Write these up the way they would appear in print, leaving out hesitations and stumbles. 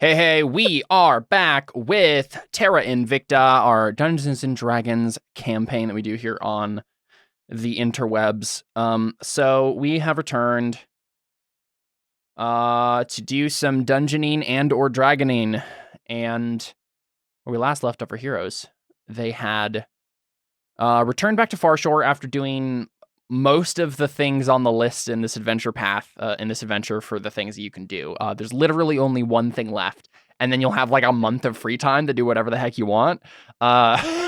Hey, we are back with Terra Invicta, our Dungeons and Dragons campaign that we do here on the interwebs. So we have returned to do some dungeoning and or dragoning. And where we last left our heroes, they had returned back to Farshore after doing most of the things on the list in this adventure path, in this adventure for the things that you can do. There's literally only one thing left, and then you'll have like a month of free time to do whatever the heck you want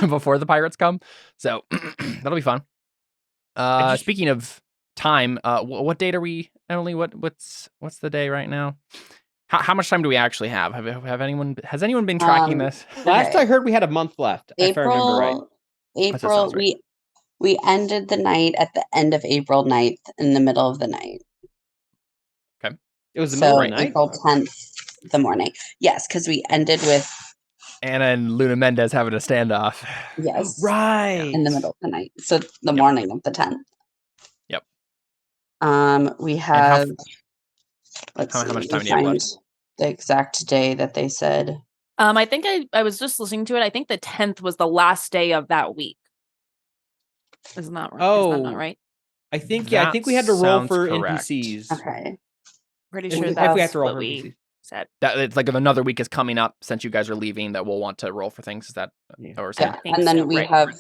before the pirates come. So that'll be fun. Speaking of time, what date are we, Emily? What's the day right now? How much time do we actually have? Has anyone been tracking this? Last I heard, we had a month left. If I remember right. April, we ended the night at the end of April 9th in the middle of the night. Okay. It was the middle of the night? April 10th, the morning. Yes, because we ended with Anna and Luna Mendez having a standoff. Yes. Right. In the middle of the night. So the morning of the 10th. Yep. We have how much time do you have left? The exact day that they said. I think I was just listening to it. I think the 10th was the last day of that week. Isn't that right? Oh, is that not right? I think we had to roll for correct. NPCs. Okay. Pretty sure that's we have to roll what for we NPCs. said. That it's like another week is coming up since you guys are leaving that we'll want to roll for things. Is that or yeah. And then we have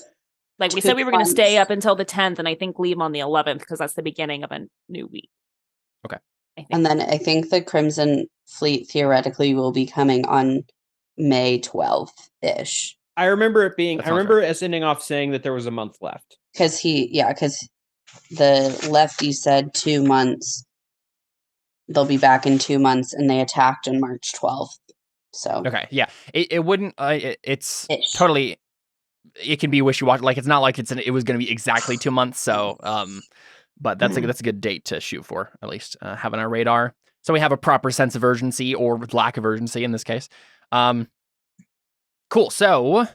we said we were going to stay up until the 10th and I think leave on the 11th because that's the beginning of a new week. Okay. And then I think the Crimson Fleet theoretically will be coming on May 12th-ish. I remember it being. I remember us ending off saying that there was a month left. Because the lefty said 2 months. They'll be back in 2 months, and they attacked on March 12th. So okay, yeah, it wouldn't. It's totally. It can be wishy-washy. Like it's not like it was going to be exactly 2 months. So, but that's a good date to shoot for, at least have on our radar. So we have a proper sense of urgency or lack of urgency in this case. Cool. So,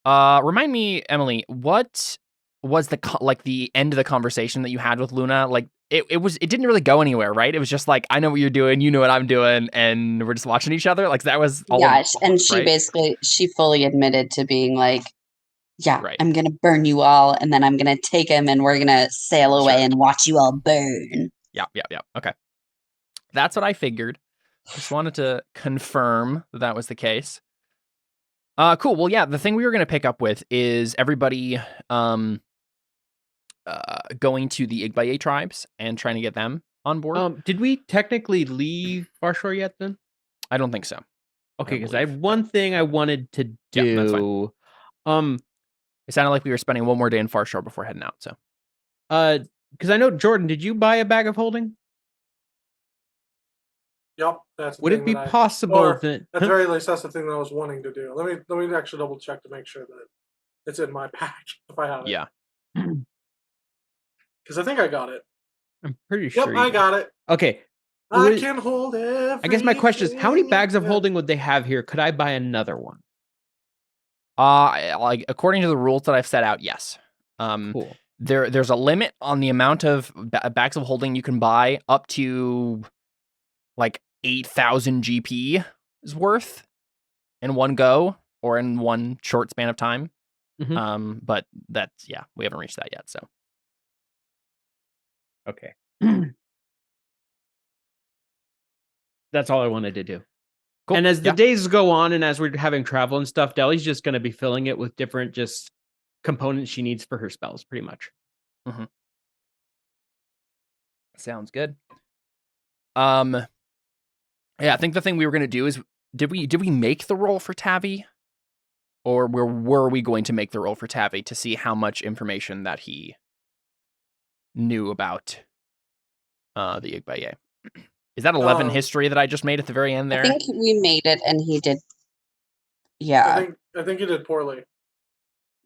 remind me, Emily, what was the end of the conversation that you had with Luna? Like it didn't really go anywhere, right? It was just like, I know what you're doing, you know what I'm doing, and we're just watching each other. Like that was all. Yeah, and she fully admitted to being like, yeah, right. I'm gonna burn you all, and then I'm gonna take him, and we're gonna sail away and watch you all burn. Yeah. Okay, that's what I figured. Just wanted to confirm that was the case. Cool. Well, yeah, the thing we were going to pick up with is everybody going to the Igbaye tribes and trying to get them on board. Did we technically leave Farshore yet then? I don't think so. Okay, because I have one thing I wanted to do. Yeah, that's fine. It sounded like we were spending one more day in Farshore before heading out, so. Because I know, Jordan, did you buy a bag of holding? Yep, that's. Would it be possible that at the very least that's the thing that I was wanting to do? Let me actually double check to make sure that it's in my pack if I have it. Yeah. Because I think I got it. I'm pretty sure. Yep, I got it. Okay. I can hold it. I guess my question is, how many bags of holding would they have here? Could I buy another one? Like according to the rules that I've set out, yes. Cool. There's a limit on the amount of bags of holding you can buy, up to like 8,000 GP is worth in one go or in one short span of time. Mm-hmm. But that's, we haven't reached that yet. So. Okay. That's all I wanted to do. Cool. And as the days go on and as we're having travel and stuff, Deli's just going to be filling it with different just components she needs for her spells, pretty much. Mm-hmm. Sounds good. Yeah, I think the thing we were going to do is, did we make the roll for Tavi? Or were we going to make the roll for Tavi to see how much information that he knew about the Igbaye? Is that 11 history that I just made at the very end there? I think we made it and he did. Yeah. I think he did poorly.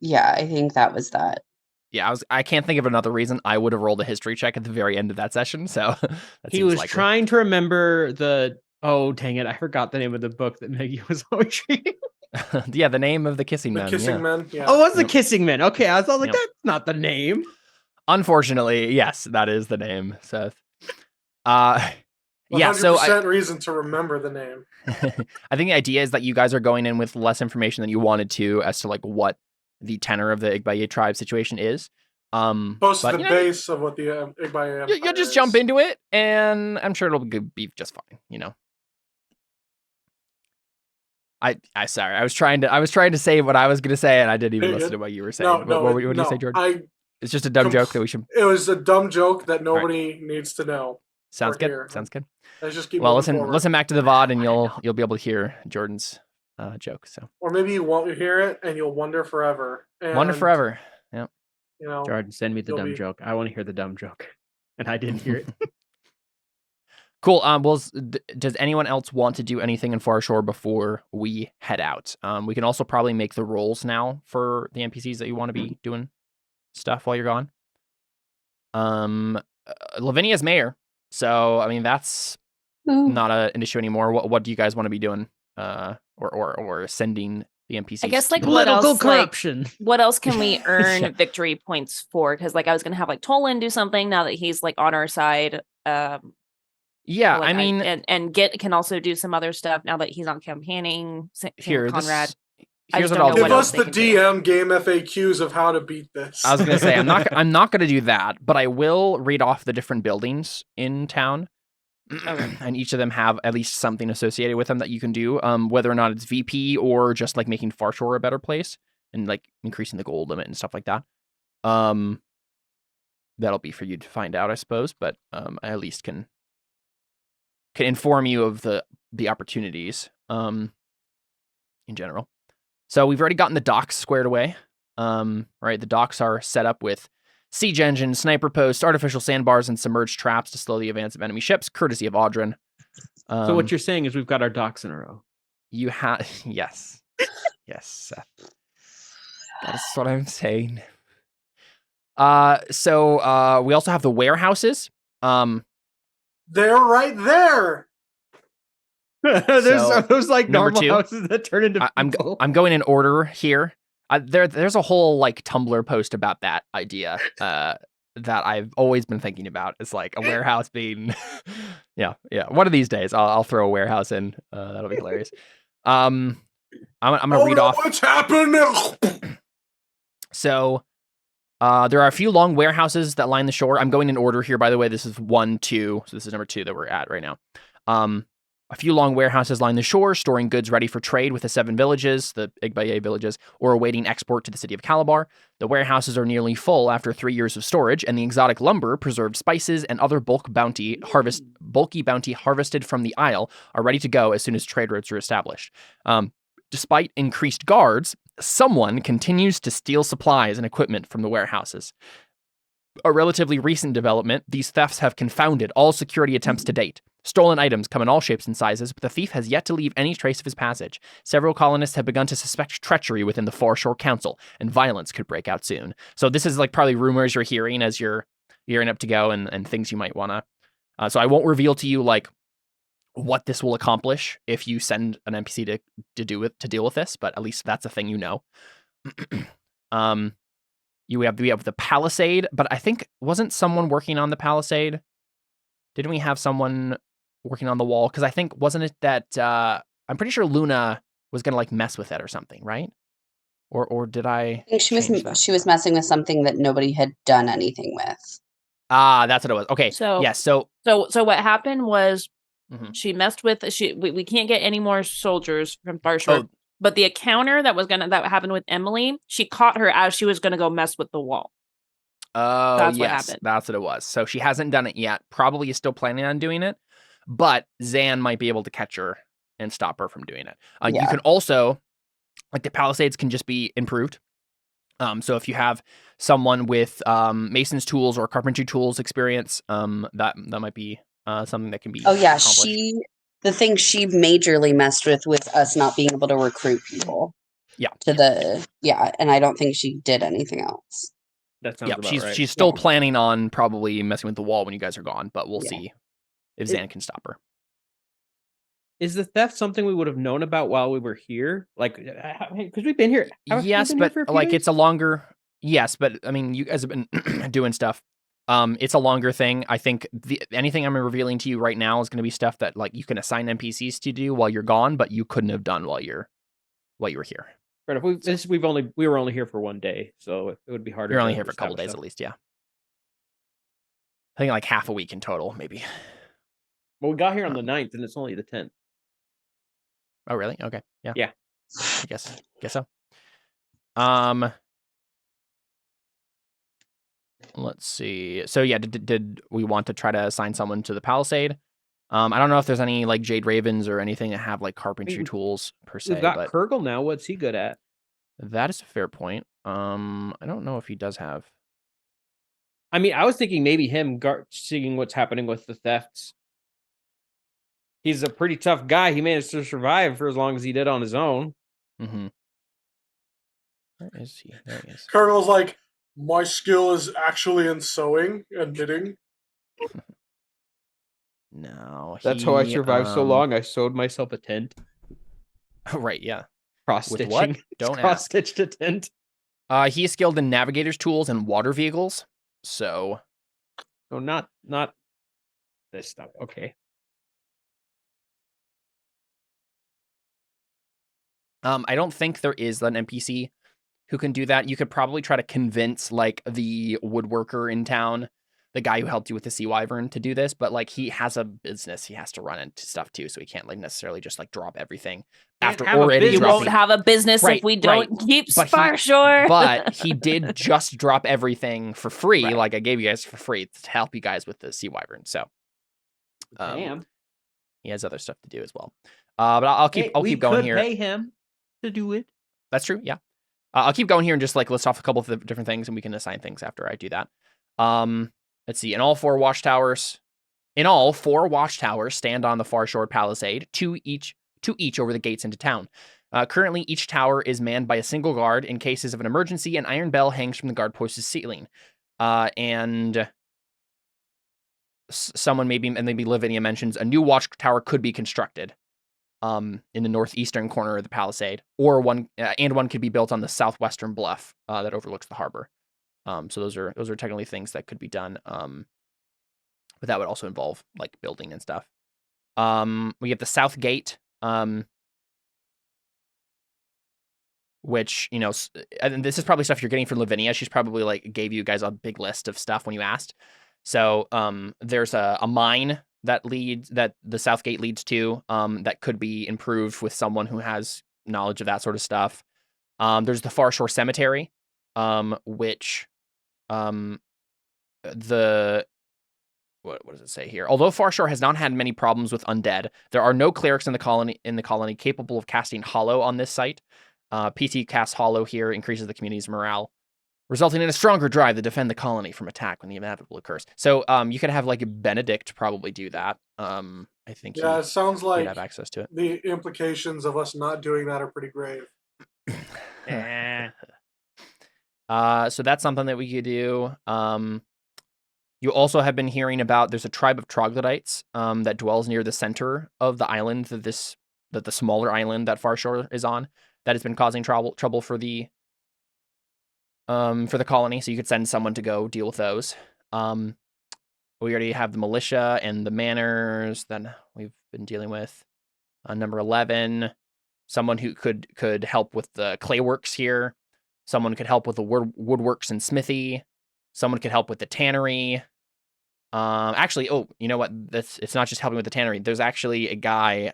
Yeah, I think that was that. Yeah, I can't think of another reason I would have rolled a history check at the very end of that session. So he was trying to remember oh, dang it. I forgot the name of the book that Maggie was always reading. Yeah, the name of the Kissing Men. Kissing Men, yeah. Oh, it was the Kissing Men. Okay, I was like, that's not the name. Unfortunately, yes, that is the name, Seth. Yeah, so 100% reason to remember the name. I think the idea is that you guys are going in with less information than you wanted to as to like what the tenor of the Igbaye tribe situation is. Close to the base of what the Igbaye Empire you'll just is. jump into it, and I'm sure it'll be just fine. You know. I sorry. I was trying to say what I was going to say, and I didn't even listen to what you were saying. What do you say, Jordan? It's just a dumb joke that we should. It was a dumb joke that nobody needs to know. Sounds good. Sounds good. Let's just keep. Well, listen back to the VOD, and you'll be able to hear Jordan's joke. So. Or maybe you won't hear it, and you'll wonder forever. Wonder forever. Yeah. You know, Jordan, send me the dumb joke. I want to hear the dumb joke, and I didn't hear it. Cool. Well, does anyone else want to do anything in Far Shore before we head out? We can also probably make the rolls now for the NPCs that you want to be doing stuff while you're gone. Lavinia's mayor, so I mean that's not an issue anymore. What do you guys want to be doing? Or sending the NPCs? I guess like political corruption. Like, what else can we earn victory points for? Because like I was gonna have like Tolan do something now that he's like on our side. Yeah, like I mean, and Git can also do some other stuff now that he's on campaigning. Here, Conrad, here's what I'll do. Give us the DM game FAQs of how to beat this. I was gonna say I'm not gonna do that, but I will read off the different buildings in town, and each of them have at least something associated with them that you can do. Whether or not it's VP or just like making Far Shore a better place and like increasing the gold limit and stuff like that. That'll be for you to find out, I suppose. But I at least can inform you of the opportunities in general. So we've already gotten the docks squared away. Right, the docks are set up with siege engines, sniper posts, artificial sandbars, and submerged traps to slow the advance of enemy ships, courtesy of Audrin. So what you're saying is we've got our docks in a row. You have yes, Seth. That's what I'm saying. So we also have the warehouses. They're right there. There's those like normal 2, houses that turn into people. I'm going in order here. There's a whole like Tumblr post about that idea that I've always been thinking about. It's like a warehouse being yeah. One of these days I'll throw a warehouse in. That'll be hilarious. I'm gonna read off what's happening. So there are a few long warehouses that line the shore. I'm going in order here, by the way. This is 1, 2. So this is number 2 that we're at right now. A few long warehouses line the shore, storing goods ready for trade with the 7 villages, the Igbaye villages, or awaiting export to the city of Calabar. The warehouses are nearly full after 3 years of storage, and the exotic lumber, preserved spices, and other bulky bounty harvested from the Isle are ready to go as soon as trade routes are established. Despite increased guards, someone continues to steal supplies and equipment from the warehouses. A relatively recent development, these thefts have confounded all security attempts to date. Stolen items come in all shapes and sizes, but the thief has yet to leave any trace of his passage. Several colonists have begun to suspect treachery within the Far Shore Council, and violence could break out soon. So this is like probably rumors you're hearing as you're gearing up to go and things you might want to. So I won't reveal to you like what this will accomplish if you send an NPC to deal with this, but at least that's a thing you know. We have the palisade, but I think wasn't someone working on the palisade? Didn't we have someone working on the wall? Because I think wasn't it that I'm pretty sure Luna was gonna like mess with it or something, right? Or did I think she was messing with something that nobody had done anything with. That's what it was. Okay. So yes. So what happened was she messed with we can't get any more soldiers from Far Shore. Oh. But the encounter that happened with Emily, she caught her as she was gonna go mess with the wall. Oh, that's yes, what happened. That's what it was. So she hasn't done it yet. Probably is still planning on doing it, but Zan might be able to catch her and stop her from doing it. You can also, like the palisades can just be improved. So if you have someone with mason's tools or carpentry tools experience, that might be something that can be. Oh yeah, the thing she majorly messed with us not being able to recruit people. Yeah. And I don't think she did anything else. That sounds about right. She's still planning on probably messing with the wall when you guys are gone, but we'll see if Zan can stop her. Is the theft something we would have known about while we were here? Like, because we've been here. Yes, but like days? It's a longer. Yes, but I mean, you guys have been doing stuff. It's a longer thing. I think anything I'm revealing to you right now is going to be stuff that like you can assign NPCs to do while you're gone, but you couldn't have done while you were here. Right. We were only here for 1 day, so it would be harder. You're only here for a couple days at least, yeah. I think like half a week in total, maybe. Well, we got here on the 9th, and it's only the 10th. Oh, really? Okay. Yeah. Yeah. I guess so. Let's see. So yeah, did we want to try to assign someone to the Palisade? I don't know if there's any like Jade Ravens or anything that have like carpentry tools per se. We've got Kurgle now. What's he good at? That is a fair point. I don't know if he does have. I mean, I was thinking maybe him seeing what's happening with the thefts. He's a pretty tough guy. He managed to survive for as long as he did on his own. Mm-hmm. Where is he? There he is. Kurgle's like, my skill is actually in sewing and knitting. No. That's how I survived so long. I sewed myself a tent. Right, yeah. Cross-stitching. What? Don't cross-stitched a tent. He is skilled in navigator's tools and water vehicles. So not this stuff. Okay. I don't think there is an NPC who can do that. You could probably try to convince like the woodworker in town, the guy who helped you with the sea wyvern, to do this, but like he has a business he has to run into stuff too, so he can't like necessarily just like drop everything after already dropping. We won't have a business if we don't keep Farshore. But he did just drop everything for free, like I gave you guys for free to help you guys with the sea wyvern. So damn, he has other stuff to do as well. But I'll keep going here. Pay him to do it. That's true. Yeah. I'll keep going here and just like list off a couple of the different things, and we can assign things after I do that. Let's see. In all, 4 watchtowers stand on the Farshore Palisade, two each over the gates into town. Currently, each tower is manned by a single guard. In cases of an emergency, an iron bell hangs from the guard post's ceiling. And someone maybe Lavinia mentions a new watchtower could be constructed in the northeastern corner of the Palisade, or one could be built on the southwestern bluff that overlooks the harbor. So those are technically things that could be done. But that would also involve like building and stuff. We have the South Gate, which, you know, and this is probably stuff you're getting from Lavinia. She's probably like gave you guys a big list of stuff when you asked. So there's a mine that the South Gate leads to, that could be improved with someone who has knowledge of that sort of stuff. There's the Farshore Cemetery, which what does it say here? Although Farshore has not had many problems with undead, there are no clerics in the colony capable of casting Hollow on this site. PT casts Hollow here increases the community's morale, resulting in a stronger drive to defend the colony from attack when the inevitable occurs. So you could have like Benedict probably do that. I think it sounds like have access to it. The implications of us not doing that are pretty grave. So that's something that we could do. You also have been hearing about there's a tribe of troglodytes that dwells near the center of the island that the smaller island that Farshore is on, that has been causing trouble for the colony. So you could send someone to go deal with those. We already have the militia and the manors that we've been dealing with. Number 11, someone who could help with the clay works here. Someone could help with the woodworks and smithy. Someone could help with the tannery. Actually, you know what? It's not just helping with the tannery. There's actually a guy.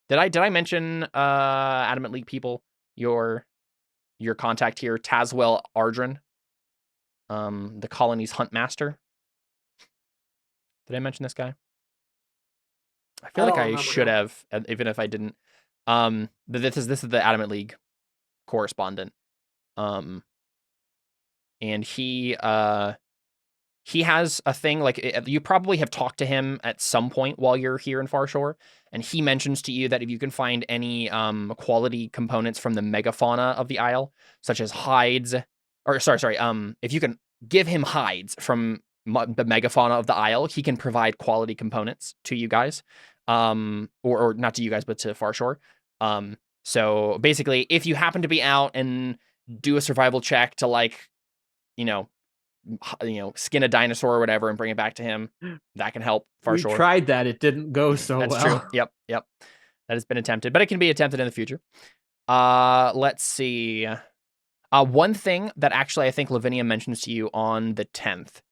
Did I mention Adamant League people? Your contact here, Taswell Ardren, the colony's hunt master. Did I mention this guy? I feel like I should have, even if I didn't. But this is the Adamant League correspondent. And he has a thing, like, you probably have talked to him at some point while you're here in Farshore, and he mentions to you that if you can find any quality components from the megafauna of the Isle, such as hides, if you can give him hides from the megafauna of the Isle, he can provide quality components to you guys, or not to you guys, but to Farshore. So basically, if you happen to be out and do a survival check to, like, you know, skin a dinosaur or whatever and bring it back to him. That can help for sure. We tried that. It didn't go so That's well. true. Yep. That has been attempted, but it can be attempted in the future. Let's see. One thing that actually I think Lavinia mentions to you on the 10th,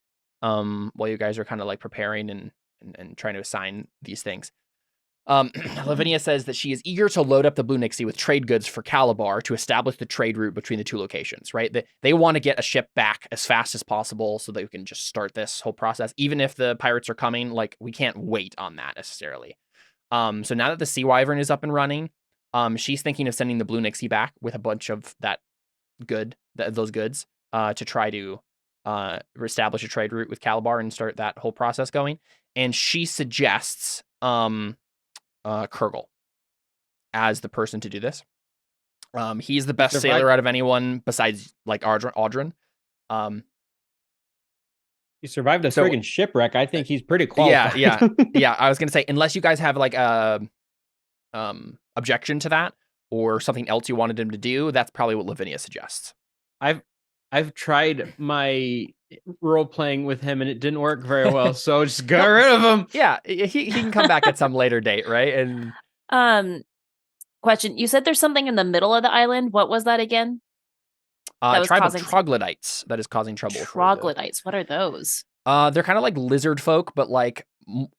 while you guys are kind of like preparing and trying to assign these things. Lavinia says that she is eager to load up the Blue Nixie with trade goods for Calabar to establish the trade route between the two locations, right? They want to get a ship back as fast as possible so that we can just start this whole process. Even if the pirates are coming, like, we can't wait on that necessarily. So now that the Sea Wyvern is up and running, she's thinking of sending the Blue Nixie back with a bunch of those goods to try to establish a trade route with Calabar and start that whole process going. And she suggests Kurgle as the person to do this. He's the best sailor out of anyone besides like Audrin. He survived a friggin' shipwreck. I think he's pretty qualified. Yeah. I was gonna say, unless you guys have like a objection to that or something else you wanted him to do, that's probably what Lavinia suggests. I've tried my role playing with him and it didn't work very well, so just got rid of him. Yeah, he can come back at some later date, right? And question: you said there's something in the middle of the island. What was that again? Tribe of troglodytes that is causing trouble. Troglodytes. What are those? They're kind of like lizard folk, but like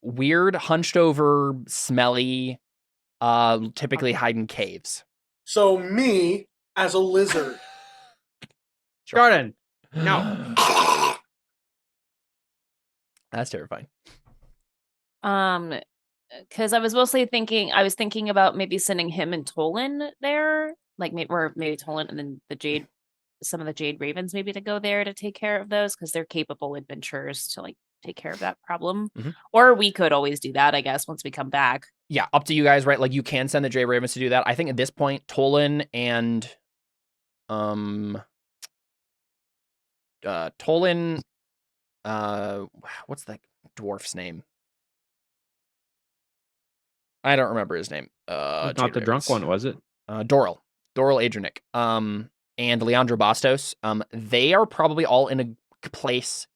weird, hunched over, smelly. Typically hide in caves. So me as a lizard. Jordan, no. That's terrifying. Because I was mostly thinking about maybe sending him and Tolan there, like maybe Tolan and then some of the Jade Ravens maybe to go there to take care of those because they're capable adventurers to like take care of that problem. Mm-hmm. Or we could always do that, I guess, once we come back. Yeah, up to you guys, right? Like you can send the Jade Ravens to do that. I think at this point, Tolan and what's that dwarf's name? I don't remember his name. Not the drunk one, was it? Doral Adrenic. And Leandro Bastos. They are probably all in a place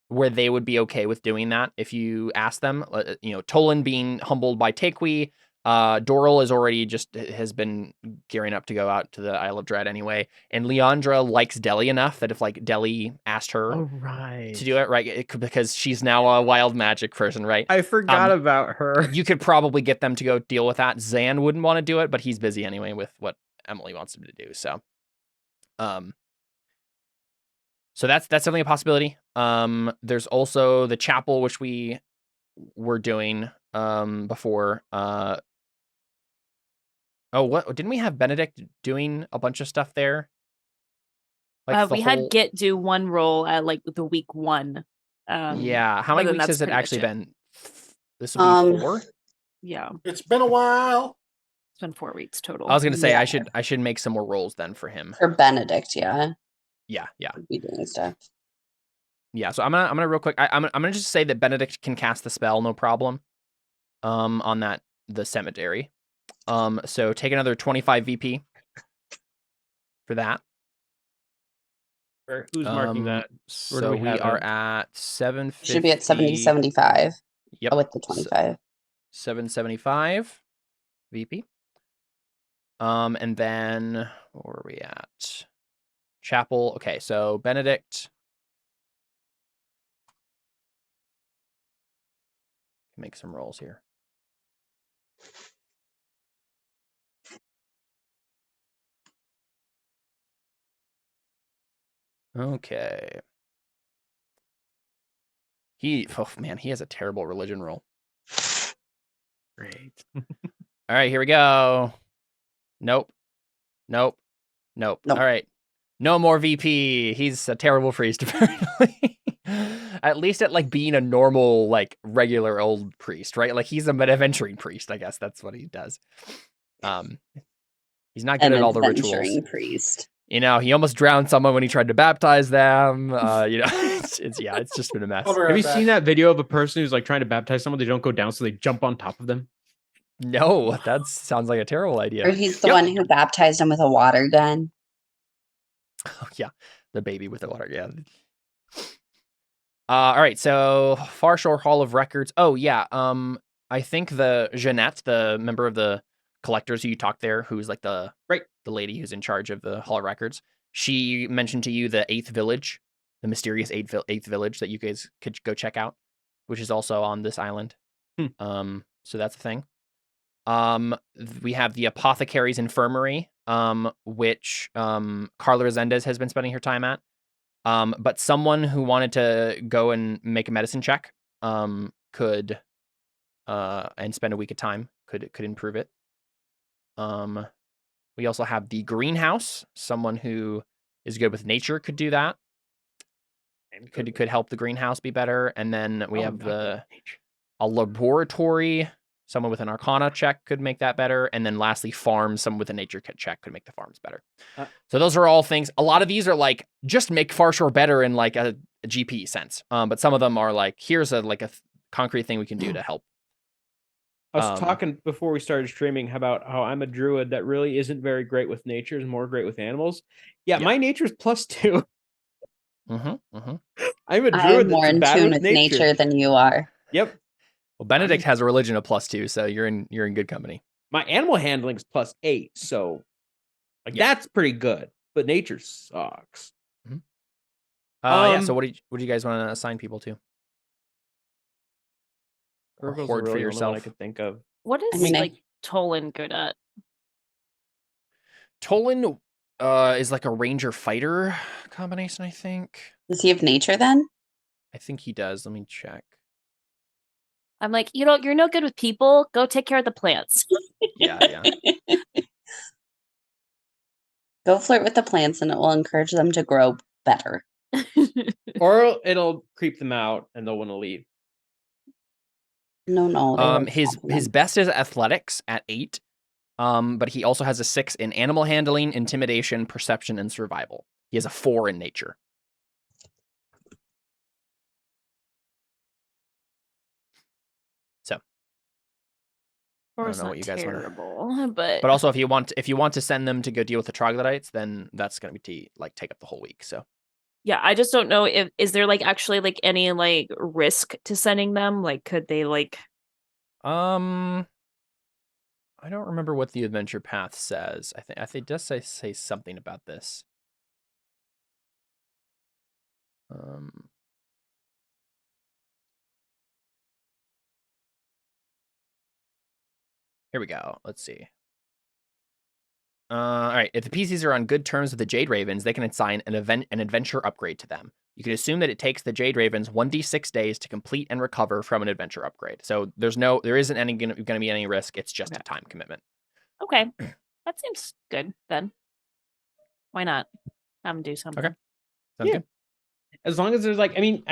where they would be okay with doing that if you ask them. Tolan being humbled by Tequi. Doral has been gearing up to go out to the Isle of Dread anyway. And Leandra likes Deli enough that if like Deli asked her to do it, right? Because she's now a wild magic person, right? I forgot about her. You could probably get them to go deal with that. Zan wouldn't want to do it, but he's busy anyway with what Emily wants him to do. So, so that's definitely a possibility. There's also the chapel, which we were doing before. What didn't we have Benedict doing a bunch of stuff there? Like we had Git do one roll at like the week 1. Yeah, how many weeks has it actually been? This will be 4. Yeah, it's been a while. It's been 4 weeks total. I was gonna say I should make some more rolls then for him. For Benedict, yeah. Yeah. Be doing stuff. Yeah, so I'm gonna real quick. I'm gonna just say that Benedict can cast the spell, no problem. On the cemetery. So take another 25 VP for that. Who's marking that? So we are at 750. Should be at 70-75. Yep. With the 25. 775 VP. And then where are we at? Chapel. Okay, so Benedict. Make some rolls here. Okay. He has a terrible religion roll. Great. All right, here we go. Nope. All right. No more VP. He's a terrible priest, apparently. At least at like being a normal, like regular old priest, right? Like he's an adventuring priest, I guess that's what he does. He's not good at all the rituals. Adventuring priest. He almost drowned someone when he tried to baptize them. It's just been a mess. Have you seen that video of a person who's like trying to baptize someone? They don't go down, so they jump on top of them. No, that sounds like a terrible idea. Or he's the one who baptized him with a water gun. Oh, yeah, the baby with the water. Yeah, All right, so Far Shore Hall of Records. Oh yeah, I think the Jeanette, the member of the collectors who you talked there, who's like the lady who's in charge of the Hall of Records, she mentioned to you the 8th village, the mysterious 8th village that you guys could go check out, which is also on this island. So that's a thing. We have the Apothecary's Infirmary, which Carla Resendez has been spending her time at. But someone who wanted to go and make a medicine check could and spend a week of time could improve it. We also have the greenhouse. Someone who is good with nature could do that. Could help the greenhouse be better. And then we have a laboratory. Someone with an Arcana check could make that better. And then lastly, farms. Someone with a nature check could make the farms better. So those are all things. A lot of these are like, just make Far Shore better in like a GP sense. But some of them are like, here's a concrete thing we can do to help. I was talking before we started streaming about how I'm a druid that really isn't very great with nature, is more great with animals. Yeah, my nature's +2. I'm a druid I'm more in bad tune with with nature than you are. Yep. Well, Benedict has a religion of +2, so you're in good company. My animal handling's +8, so that's pretty good. But nature sucks. Yeah. So what do you guys want to assign people to? Or hoard really for yourself? I could think of. What is Tolan good at? Tolan is like a ranger fighter combination, I think. Does he have nature then? I think he does. Let me check. I'm like, you're no good with people. Go take care of the plants. Yeah. Go flirt with the plants and it will encourage them to grow better. Or it'll creep them out and they'll want to leave. No. His best is athletics at 8. But he also has a 6 in animal handling, intimidation, perception, and survival. He has a 4 in nature. I don't know what you guys want. But also if you want to send them to go deal with the troglodytes, then that's going to be take up the whole week. So yeah, I just don't know is there actually any risk to sending them? Could they I don't remember what the adventure path says. I think it does say something about this. Here we go. Let's see. All right. If the PCs are on good terms with the Jade Ravens, they can assign an adventure upgrade to them. You can assume that it takes the Jade Ravens 1d6 days to complete and recover from an adventure upgrade. So there isn't going to be any risk. It's just a time commitment. Okay, that seems good then. Why not? Have them do something. Okay, sounds good. As long as there's I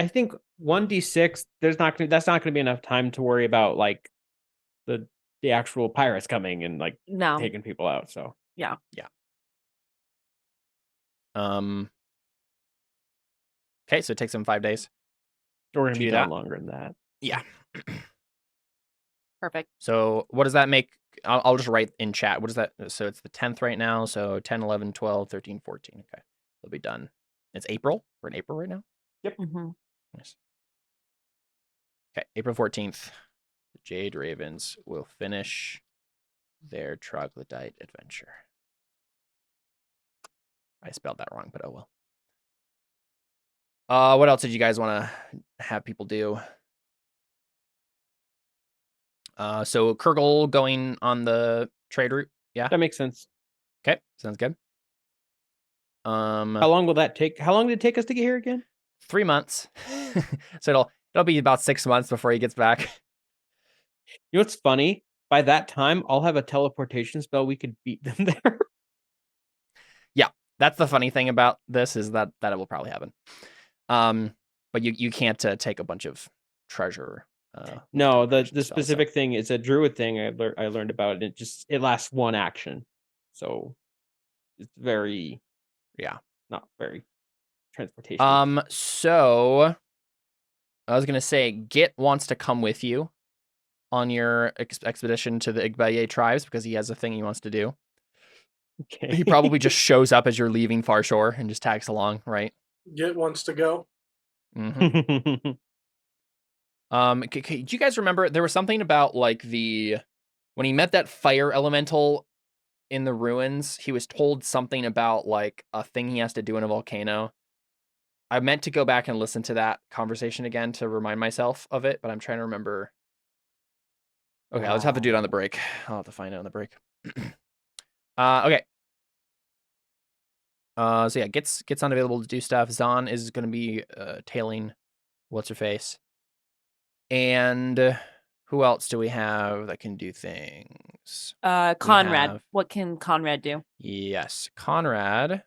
think 1d6. That's not going to be enough time to worry about the actual pirates coming and taking people out. So yeah. Okay, so it takes them 5 days. We're gonna be down longer than that. Yeah. Perfect. So what does that make? I'll just write in chat. What is that? So it's the 10th right now. So 10, 11, 12, 13, 14. Okay, they'll be done. It's April. We're in April right now. Yep. Nice. Okay, April 14th. The Jade Ravens will finish their troglodyte adventure. I spelled that wrong, but oh well. What else did you guys want to have people do? So Kurgle going on the trade route. Yeah, that makes sense. Okay, sounds good. How long will that take? How long did it take us to get here again? 3 months. So it'll be about 6 months before he gets back. You know what's funny? By that time, I'll have a teleportation spell. We could beat them there. Yeah, that's the funny thing about this is that it will probably happen. But you can't take a bunch of treasure. No, the specific thing is a druid thing I learned about it. It lasts 1 action, so it's very not very transportation. So I was gonna say Git wants to come with you on your expedition to the Igbaye tribes because he has a thing he wants to do. Okay, he probably just shows up as you're leaving Far Shore and just tags along, right? Git wants to go. Mm-hmm. Do you guys remember there was something about like when he met that fire elemental in the ruins, he was told something about like a thing he has to do in a volcano. I meant to go back and listen to that conversation again to remind myself of it, but I'm trying to remember. Okay, I'll just have to do it on the break. I'll have to find it on the break. Okay. So yeah, gets unavailable to do stuff. Zahn is going to be tailing what's her face. And who else do we have that can do things? Conrad. What can Conrad do? Yes, Conrad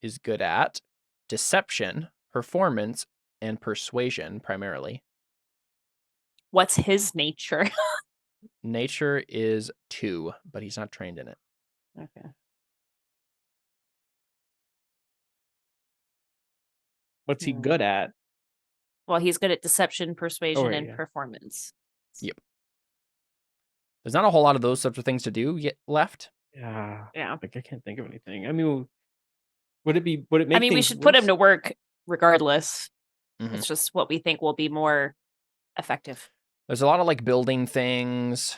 is good at deception, performance, and persuasion primarily. What's his nature? Nature is 2, but he's not trained in it. Okay. What's he good at? Well, he's good at deception, persuasion, and performance. Yep. There's not a whole lot of those sorts of things to do yet left. Yeah. Yeah. Like I can't think of anything. I mean, would it make I mean, we should put him to work regardless. Mm-hmm. It's just what we think will be more effective. There's a lot of like building things.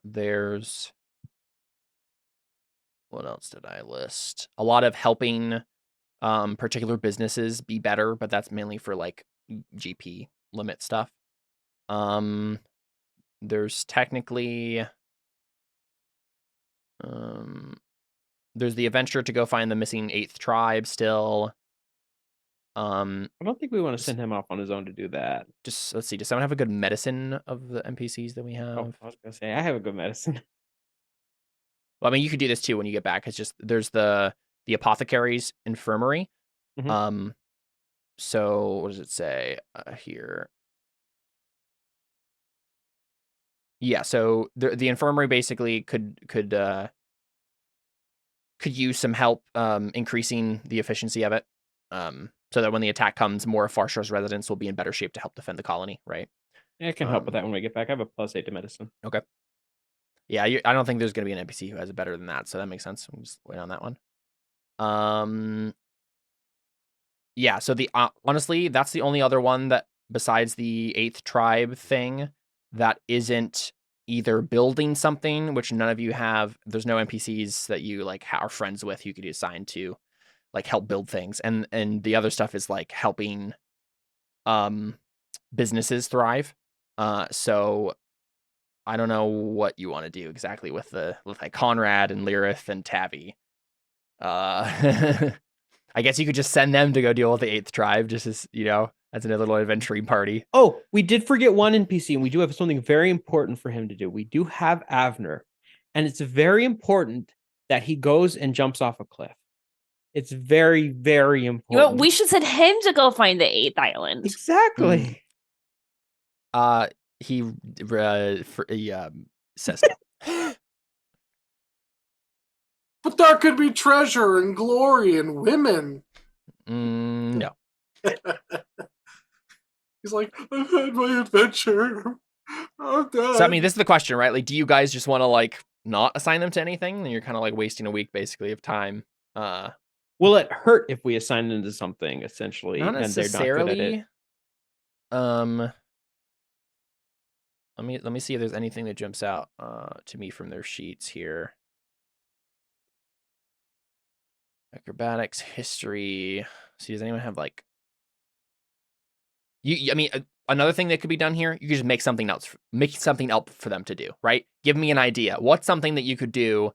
There's what else did I list? A lot of helping particular businesses be better, but that's mainly for like GP limit stuff. There's technically there's the adventure to go find the missing 8th tribe still. I don't think we want to send him off on his own to do that. Just let's see, does someone have a good medicine of the NPCs that we have? Oh, I was gonna say I have a good medicine. Well, I mean, you could do this too when you get back. It's just there's the apothecary's infirmary. Mm-hmm. So what does it say here? Yeah, so the infirmary basically could use some help increasing the efficiency of it. So that when the attack comes, more of Farshar's residents will be in better shape to help defend the colony, right? Yeah, I can help with that when we get back. I have a +8 to medicine. Okay. Yeah, I don't think there's going to be an NPC who has it better than that, so that makes sense. We'll just wait on that one. Yeah, so the honestly, that's the only other one that besides the 8th tribe thing that isn't either building something, which none of you have. There's no NPCs that you like are friends with you could be assigned to like help build things, and the other stuff is like helping businesses thrive. So I don't know what you want to do exactly with like Conrad and Lyrith and Tavi. I guess you could just send them to go deal with the 8th tribe, just as as a little adventuring party. Oh, we did forget one NPC, and we do have something very important for him to do. We do have Avner, and it's very important that he goes and jumps off a cliff. It's very, very important. We should send him to go find the 8th island. Exactly. He says no. But there could be treasure and glory and women. No. He's like, I've had my adventure. I'm done. So I mean, this is the question, right? Like, do you guys just want to like not assign them to anything? Then you're kind of like wasting a week basically of time. Will it hurt if we assign them to something essentially, not necessarily. And they're not good at it? Let me see if there's anything that jumps out to me from their sheets here. Acrobatics, history. See, does anyone have like? I mean, another thing that could be done here, you could just make something else for them to do, right? Give me an idea. What's something that you could do?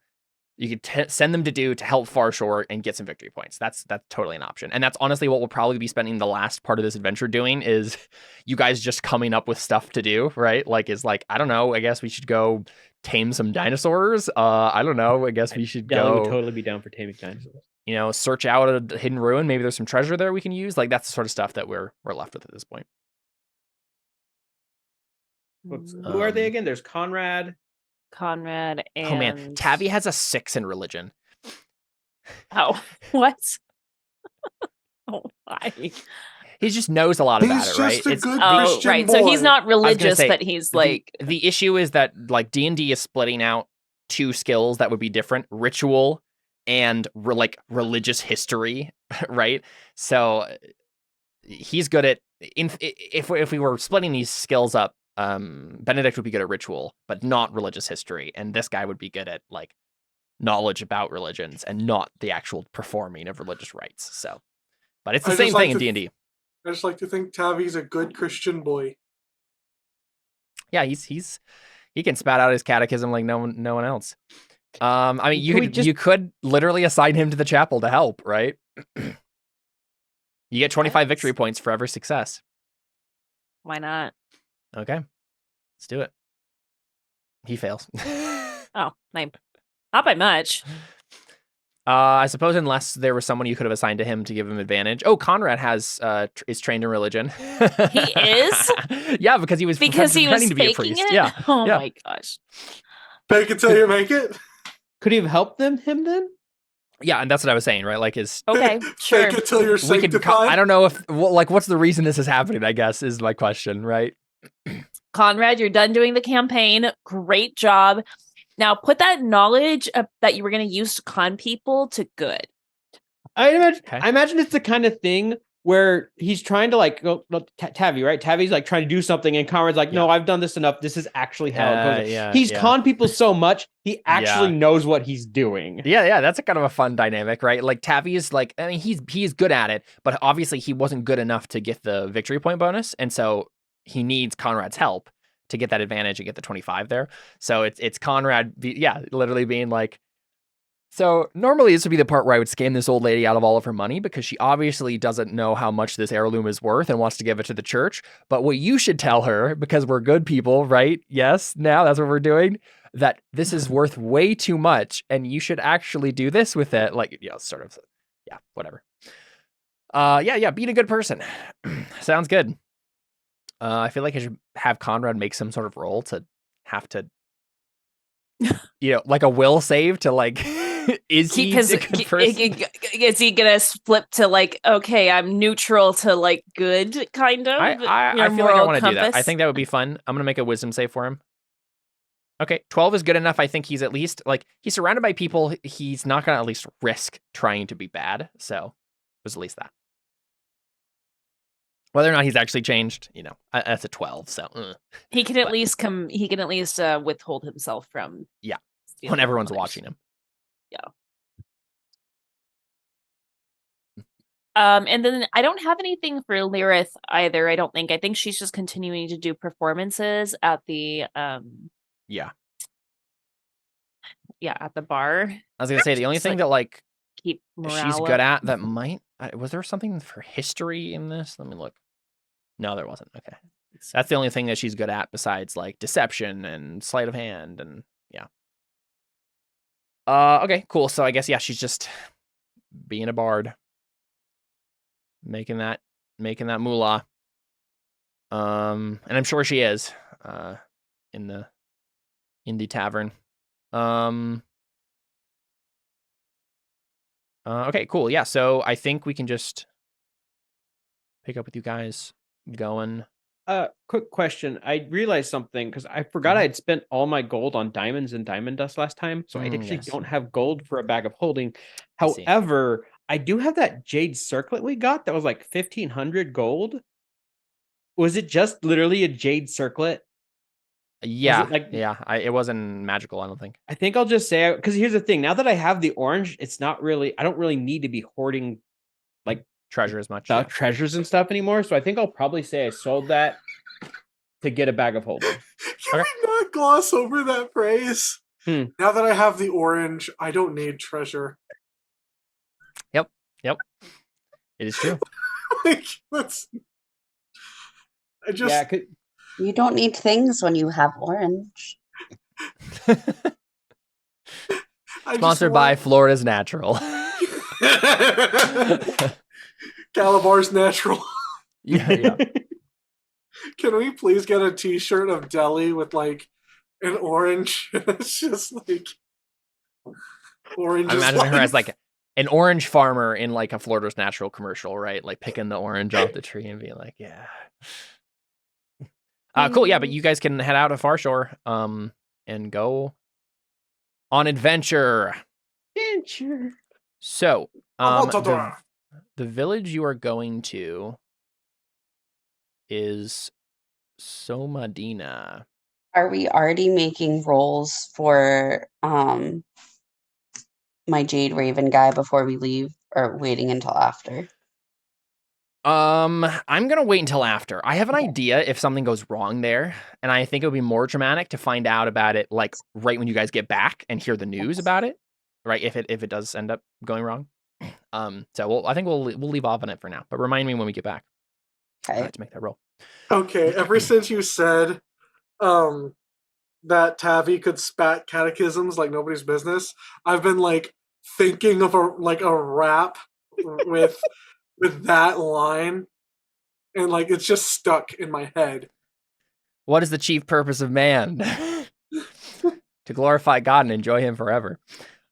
You could send them to do to help Farshore and get some victory points. That's totally an option. And that's honestly what we'll probably be spending the last part of this adventure doing is you guys just coming up with stuff to do, right? Like, I don't know, I guess we should go tame some dinosaurs. I don't know, I guess we should go. Would totally be down for taming dinosaurs. Search out a hidden ruin. Maybe there's some treasure there we can use. Like, that's the sort of stuff that we're left with at this point. Who are they again? There's Conrad and... Oh man, Tavi has a 6 in religion. Oh, what? Oh, why? He just knows a lot about it, right? He's just a good Christian right. boy. So he's not religious, but he's like... The issue is that like D&D is splitting out 2 skills that would be different. Ritual and religious history, right? So he's good at if we were splitting these skills up, Benedict would be good at ritual, but not religious history, and this guy would be good at like knowledge about religions and not the actual performing of religious rites. So, but it's the same thing in D&D. I just like to think Tavi's a good Christian boy. Yeah, he can spat out his catechism like no one else. I mean, you could literally assign him to the chapel to help, right? You get 25 victory points for every success. Why not? Okay, let's do it. He fails. Oh, lame. Not by much. I suppose unless there was someone you could have assigned to him to give him advantage. Oh, Conrad is trained in religion. He is? Yeah, because he was pretending to be a priest. It? Yeah. Oh yeah. my gosh. Fake it till you make it. Could he have helped him then? Yeah, and that's what I was saying, right? Like okay, sure. Fake it till you're sanctified. I don't know if what's the reason this is happening, I guess, is my question, right? Conrad, you're done doing the campaign. Great job. Now put that knowledge that you were going to use to con people to good. I imagine it's the kind of thing where he's trying to like go Tavi, right? Tavi's like trying to do something, and Conrad's like, "No, I've done this enough. This is actually how it goes." He's conned people so much, he actually knows what he's doing. Yeah, that's a kind of a fun dynamic, right? Like Tavi is like, I mean, he's good at it, but obviously he wasn't good enough to get the victory point bonus, and so he needs Conrad's help to get that advantage and get the 25 there. So it's Conrad, literally being like, so normally this would be the part where I would scam this old lady out of all of her money because she obviously doesn't know how much this heirloom is worth and wants to give it to the church. But what you should tell her, because we're good people, right? Yes, now that's what we're doing, that this is worth way too much and you should actually do this with it. Like, whatever. Being a good person. Sounds good. I feel like I should have Conrad make some sort of roll to have to, like a will save to like, is he a good person? Is he gonna flip to like, okay, I'm neutral to like good, kind of? I feel like I want to do that. I think that would be fun. I'm gonna make a wisdom save for him. Okay, 12 is good enough. I think he's at least like he's surrounded by people. He's not gonna at least risk trying to be bad. So it was at least that. Whether or not he's actually changed, that's a 12. So he can at least withhold himself from when everyone's watching him. Yeah. And then I don't have anything for Lyrith either. I don't think. I think she's just continuing to do performances at the at the bar. I was gonna say the only thing that like keep she's good at that might was there something for history in this? Let me look. No, there wasn't. Okay. That's the only thing that she's good at besides like deception and sleight of hand and okay, cool. So I guess she's just being a bard. Making that moolah. And I'm sure she is in the indie tavern. Okay, cool. Yeah, so I think we can just pick up with you guys going. Quick question. I realized something because I forgot I had spent all my gold on diamonds and diamond dust last time, so I actually don't have gold for a bag of holding. However, I do have that jade circlet we got that was like 1,500 gold. Was it just literally a jade circlet? Yeah, it wasn't magical, I don't think. I think I'll just say, because here's the thing. Now that I have the orange, I don't really need to be hoarding like treasure as much. Treasures and stuff anymore. So I think I'll probably say I sold that to get a bag of holding. Can we not gloss over that phrase? Now that I have the orange, I don't need treasure. Yep. It is true. You don't need things when you have orange. Sponsored by Florida's Natural. Calabar's Natural. Yeah. Can we please get a t-shirt of Deli with like an orange? It's just like orange. I imagine her as like an orange farmer in like a Florida's Natural commercial, right? Like picking the orange off the tree and being like, yeah. Cool, yeah, but you guys can head out to Farshore and go on adventure. So, the village you are going to is Somadina. Are we already making rolls for my Jade Raven guy before we leave, or waiting until after? I'm gonna wait until after. I have an idea if something goes wrong there, and I think it would be more dramatic to find out about it like right when you guys get back and hear the news about it. Right, if it does end up going wrong. So I think we'll leave off on it for now. But remind me when we get back. Okay. To make that roll. Okay, ever since you said that Tavi could spat catechisms like nobody's business, I've been like thinking of a rap with that line, and like it's just stuck in my head. What is the chief purpose of man? To glorify God and enjoy him forever.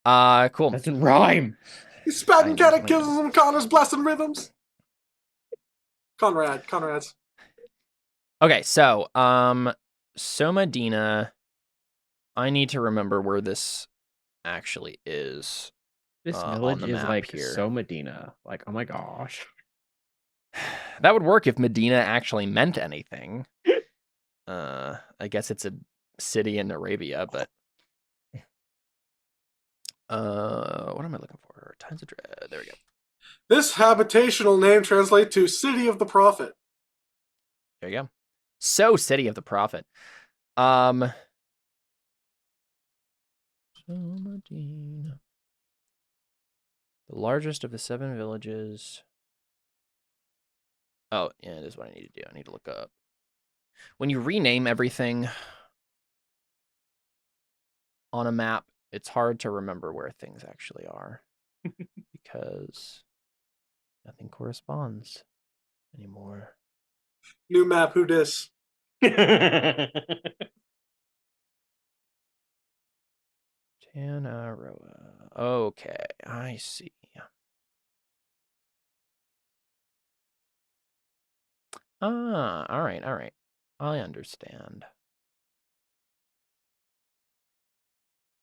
Cool. Doesn't rhyme. He's spatting catechisms and Connor's blessing rhythms. Conrad's. Okay, so Somadina, I need to remember where this actually is. This village is like Somadina. Like, oh my gosh. That would work if Medina actually meant anything. I guess it's a city in Arabia, but what am I looking for? Times of Dread. There we go. This habitational name translates to City of the Prophet. There you go. So, City of the Prophet. The largest of the 7 villages. Oh, yeah, this is what I need to do. I need to look up. When you rename everything on a map, it's hard to remember where things actually are because nothing corresponds anymore. New map, who dis? Tanaroa. Okay, I see. All right. I understand.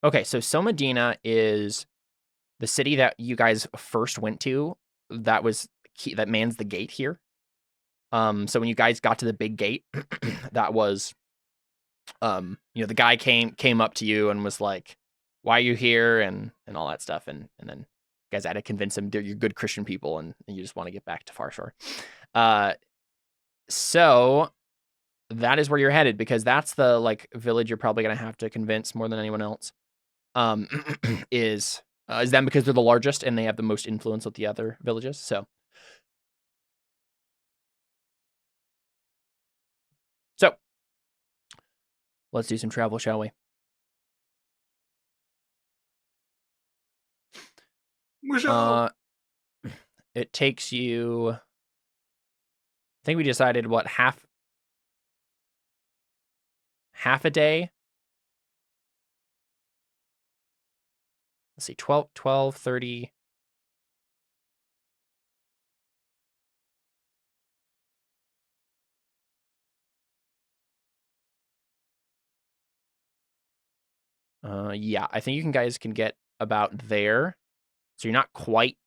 Okay, so Somadina is the city that you guys first went to. That was that mans the gate here. So when you guys got to the big gate, that was, the guy came up to you and was like, "Why are you here?" and all that stuff, and then you guys had to convince him you're good Christian people and you just want to get back to Farshore. So that is where you're headed because that's the village you're probably gonna have to convince more than anyone else. Is them because they're the largest and they have the most influence with the other villages. So let's do some travel, shall we? It takes you, I think we decided what, half a day. Let's see, 12, 30. Yeah, I think you guys can get about there. So you're not quite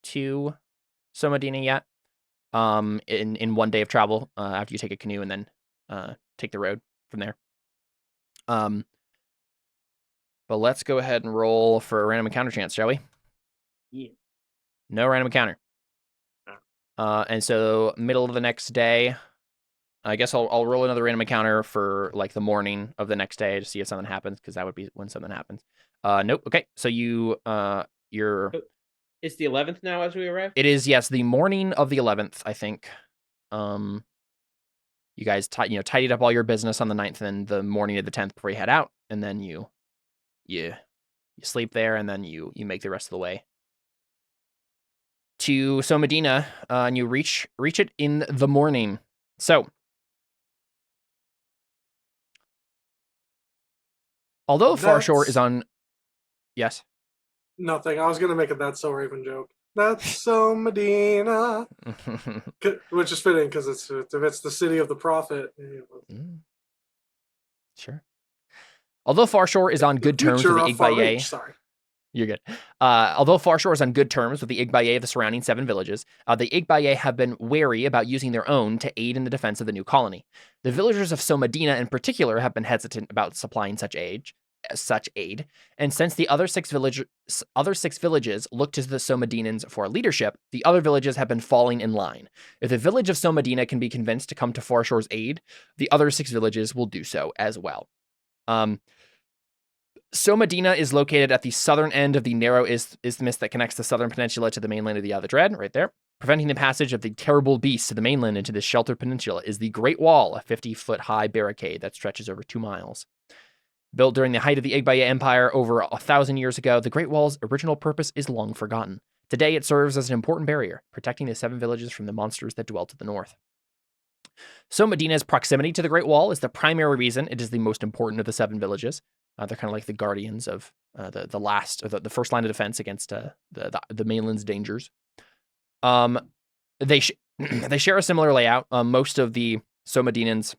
to Somadina yet. In 1 day of travel, after you take a canoe and then take the road from there. But let's go ahead and roll for a random encounter chance, shall we? Yeah. No random encounter. And so middle of the next day, I guess I'll roll another random encounter for the morning of the next day to see if something happens, because that would be when something happens. Nope. Okay, so you're. It's the 11th now as we arrive? It is, yes, the morning of the 11th, I think. You guys tidied up all your business on the 9th, and the morning of the 10th before you head out, and then you sleep there, and then you make the rest of the way to Somadina, and you reach it in the morning. So, although Farshore is on, yes. Nothing. I was gonna make a "That's So Raven" joke. That's Somadina, which is fitting because it's the city of the prophet. Sure. Although Farshore is on good terms with the Igbaye. Sorry. You're good. Although Farshore is on good terms with the Igbaye of the surrounding 7 villages, the Igbaye have been wary about using their own to aid in the defense of the new colony. The villagers of Somadina in particular have been hesitant about supplying such aid, and since the other six villages looked to the Somadinans for leadership, the other villages have been falling in line. If the village of Somadina can be convinced to come to Farshore's aid, the other 6 villages will do so as well. Somadina is located at the southern end of the narrow isthmus that connects the southern peninsula to the mainland of the Other Dread, right there. Preventing the passage of the terrible beasts to the mainland into this sheltered peninsula is the Great Wall, a 50-foot-high barricade that stretches over 2 miles. Built during the height of the Igbaye Empire over 1,000 years ago, the Great Wall's original purpose is long forgotten. Today, it serves as an important barrier, protecting the 7 villages from the monsters that dwell to the north. Somadina's proximity to the Great Wall is the primary reason it is the most important of the 7 villages. They're kind of like the guardians of the first line of defense against the mainland's dangers. They share a similar layout. Most of the Somadinans,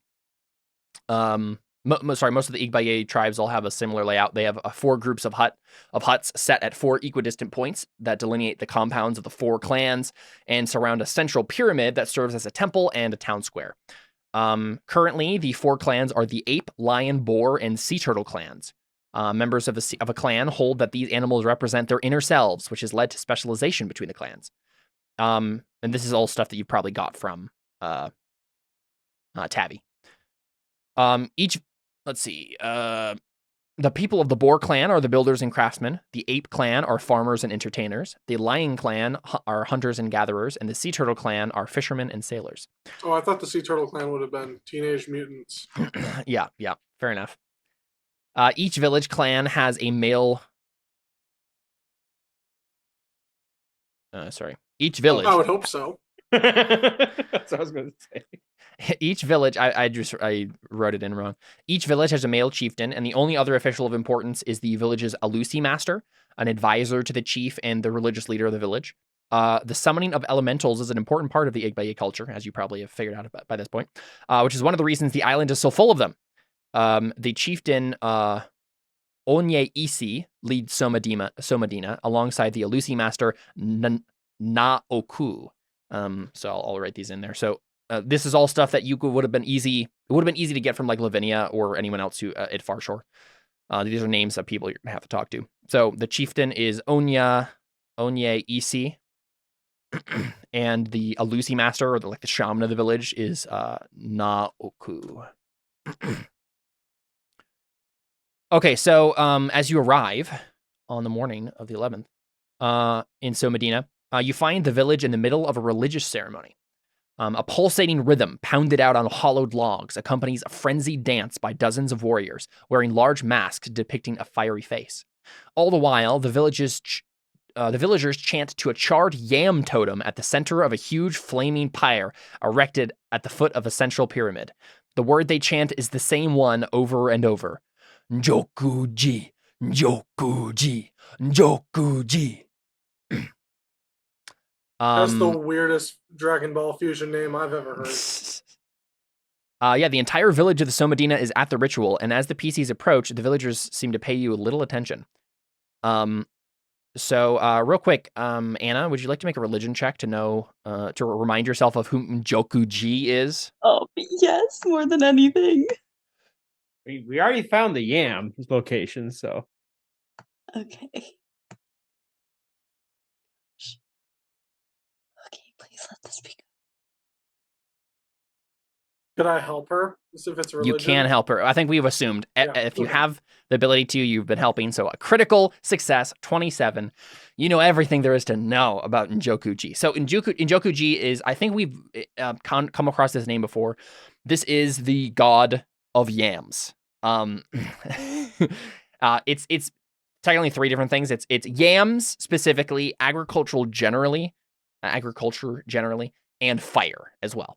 most of the Igbaye tribes all have a similar layout. They have 4 groups of huts set at 4 equidistant points that delineate the compounds of the 4 clans and surround a central pyramid that serves as a temple and a town square. Currently, the 4 clans are the ape, lion, boar, and sea turtle clans. Members of a clan hold that these animals represent their inner selves, which has led to specialization between the clans. And this is all stuff that you probably got from Tabby. The people of the Boar clan are the builders and craftsmen. The Ape clan are farmers and entertainers. The Lion clan are hunters and gatherers. And the Sea Turtle clan are fishermen and sailors. Oh, I thought the Sea Turtle clan would have been teenage mutants. Yeah, fair enough. Each village clan has a male... Each village... I would hope so. That's what I was going to say. Each village, I wrote it in wrong. Each village has a male chieftain, and the only other official of importance is the village's Alusi master, an advisor to the chief and the religious leader of the village. The summoning of elementals is an important part of the Igbaye culture, as you probably have figured out by this point, which is one of the reasons the island is so full of them. The chieftain Onye Isi leads Somadina alongside the Alusi master Naoku. So I'll write these in there. So this is all stuff that would have been easy. It would have been easy to get from like Lavinia or anyone else who at Farshore. These are names of people you're gonna have to talk to. So the chieftain is Onye Isi, and the Alusi master, or the shaman of the village, is Naoku. Okay, so as you arrive on the morning of the 11th in Somadina, you find the village in the middle of a religious ceremony. A pulsating rhythm pounded out on hollowed logs accompanies a frenzied dance by dozens of warriors wearing large masks depicting a fiery face. All the while, the villagers chant to a charred yam totem at the center of a huge flaming pyre erected at the foot of a central pyramid. The word they chant is the same one over and over. Njoku-ji, Njoku-ji, Njoku-ji. That's the weirdest Dragon Ball fusion name I've ever heard. The entire village of the Somadina is at the ritual, and as the PCs approach, the villagers seem to pay you little attention. So real quick, Anna, would you like to make a religion check to know, to remind yourself of who Njoku-ji is? Oh, yes, more than anything. We already found the yam location, so. Okay. Okay, please let this be good. Could I help her? If it's religion? You can help her. I think we've assumed if you have the ability to, you've been helping. So a critical success, 27. You know everything there is to know about Njoku-ji. So Njoku-ji is, I think we've come across this name before. This is the god of yams. It's technically 3 different things. It's yams specifically, agriculture generally, and fire as well.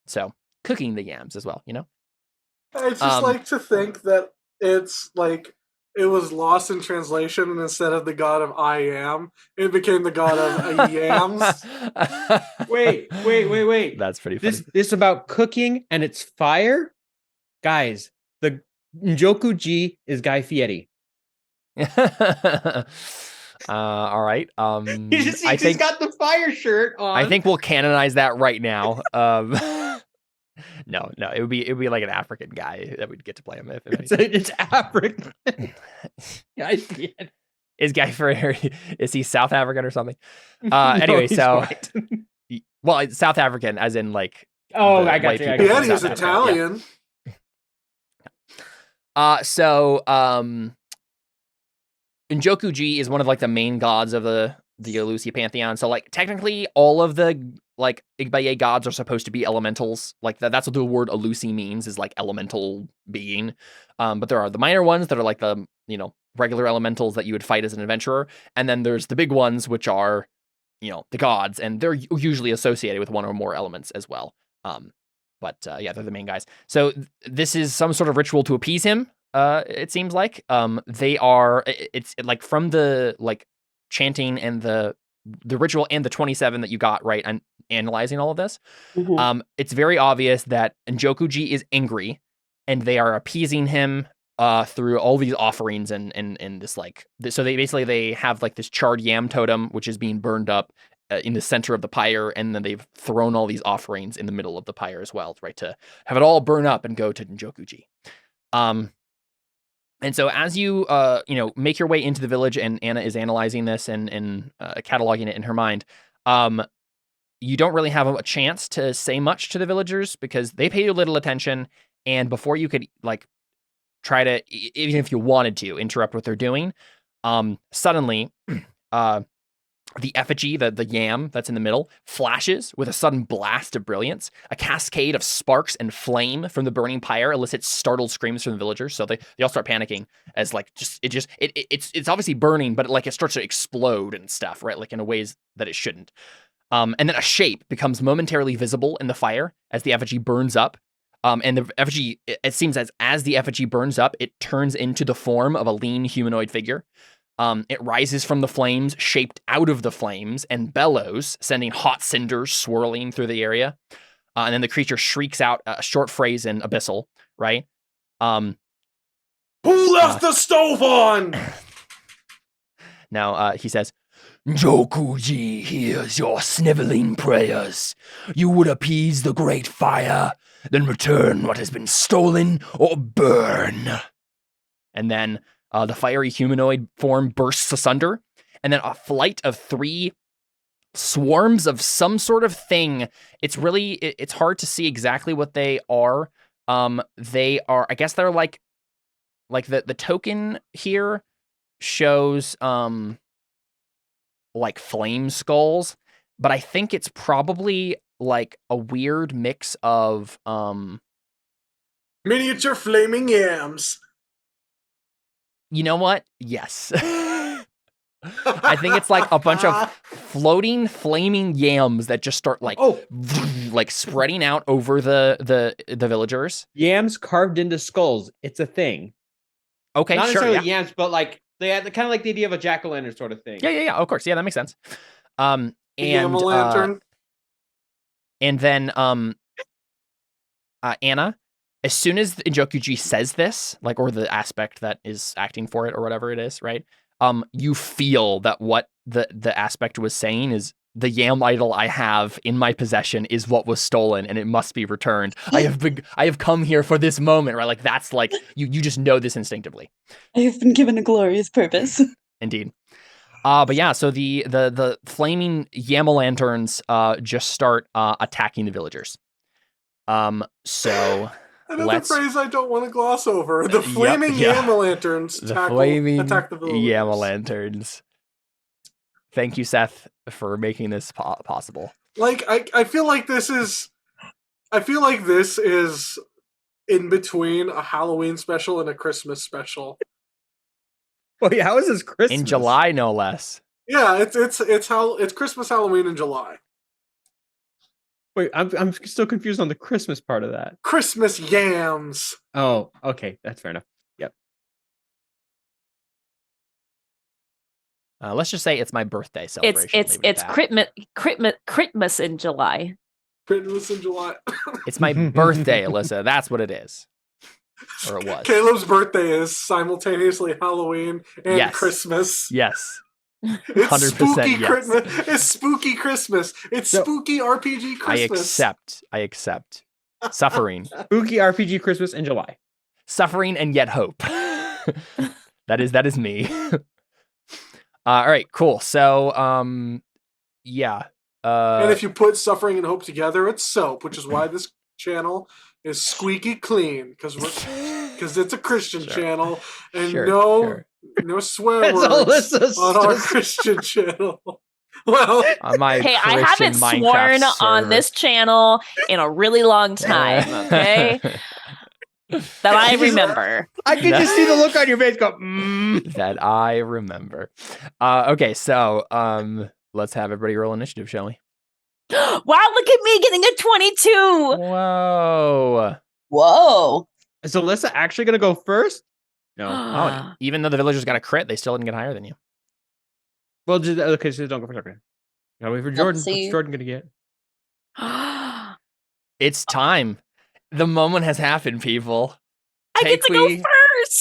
So cooking the yams as well, you know? I just like to think that it's like it was lost in translation, and instead of the god of I am, it became the god of yams. Wait. That's pretty funny. This about cooking and it's fire? Guys, the Njoku-ji is Guy Fieri. All right. He's got the fire shirt on. I think we'll canonize that right now. No, it would be like an African guy that we'd get to play him if it's African. Yeah, I see it. Is he South African or something? Anyway, so well, South African as in like. Oh, I got you. Yeah, he's Italian. Yeah. So Unconquered is one of like the main gods of the Alusi pantheon. So like technically all of the like Igbaye gods are supposed to be elementals. Like that's what the word Alusi means, is like elemental being. But there are the minor ones that are like the, regular elementals that you would fight as an adventurer. And then there's the big ones, which are, the gods, and they're usually associated with one or more elements as well. But they're the main guys. So this is some sort of ritual to appease him. It seems like it's like from the like chanting and the ritual and the 27 that you got right and analyzing all of this. Mm-hmm. It's very obvious that Unconquered is angry, and they are appeasing him through all these offerings and this like so they have like this charred yam totem which is being burned up in the center of the pyre, and then they've thrown all these offerings in the middle of the pyre as well, right, to have it all burn up and go to Unconquered. And so as you make your way into the village, and Anna is analyzing this and cataloging it in her mind, you don't really have a chance to say much to the villagers because they pay you little attention, and before you could like try to, even if you wanted to, interrupt what they're doing, suddenly the effigy, the yam that's in the middle, flashes with a sudden blast of brilliance. A cascade of sparks and flame from the burning pyre elicits startled screams from the villagers. So they all start panicking as like it's obviously burning, but it starts to explode and stuff, right? Like in a ways that it shouldn't. And then a shape becomes momentarily visible in the fire as the effigy burns up. And the effigy, it seems as the effigy burns up, it turns into the form of a lean humanoid figure. It rises from the flames, shaped out of the flames, and bellows, sending hot cinders swirling through the area. And then the creature shrieks out a short phrase in Abyssal, right? Who left the stove on? Now, he says, Unconquered hears your sniveling prayers. You would appease the great fire, then return what has been stolen or burn. And then the fiery humanoid form bursts asunder, and then a flight of 3 swarms of some sort of thing. It's hard to see exactly what they are. They are, I guess they're like the token here shows like flame skulls, but I think it's probably like a weird mix of miniature flaming yams. You know what? Yes. I think it's like a bunch of floating flaming yams that just start like like spreading out over the villagers. Yams carved into skulls. It's a thing. Okay, not sure, necessarily yams, but like they had kind of like the idea of a jack-o'-lantern sort of thing. Yeah. Of course, yeah, that makes sense. And Yam'o'Lantern. And then Anna, as soon as Unconquered says this, like, or the aspect that is acting for it or whatever it is, right? You feel that what the aspect was saying is, the yam idol I have in my possession is what was stolen, and it must be returned. I have come here for this moment, right? Like that's like you just know this instinctively. I have been given a glorious purpose. Indeed. But yeah, so the flaming Yam'o'Lanterns just start attacking the villagers. So another phrase I don't want to gloss over: the flaming Yam'o'Lanterns attack the villagers. Yam'o'Lanterns. Thank you, Seth, for making this possible. Like I feel like this is in between a Halloween special and a Christmas special. Wait, how is this Christmas? In July, no less. Yeah, it's Christmas, Halloween in July. Wait, I'm still confused on the Christmas part of that. Christmas yams. Oh, okay, that's fair enough. Yep. Let's just say it's my birthday celebration. It's Christmas in July. Christmas in July. It's my birthday, Alyssa. That's what it is. Or it was. Caleb's birthday is simultaneously Halloween and Christmas. Yes. It's 100% spooky yes. Christmas. It's spooky Christmas. It's spooky RPG Christmas. I accept. Suffering. Spooky RPG Christmas in July. Suffering and yet hope. That is me. All right, cool. So, yeah. And if you put suffering and hope together, it's soap, which is why this channel is squeaky clean, because it's a Christian channel, and no swear words on our Christian channel. Well, on my hey, Christian I haven't Minecraft sworn server. on this channel in a really long time. Okay, that I remember. I can just see the look on your face. Go. That I remember. Okay, so let's have everybody roll initiative, shall we? Wow! Look at me getting a 22. Whoa! Is Alyssa actually gonna go first? No. Oh, even though the villagers got a crit, they still didn't get higher than you. Well, okay, so don't go first. Okay. Gotta wait for Jordan. What's Jordan gonna get? It's time. The moment has happened, people. I get to go first.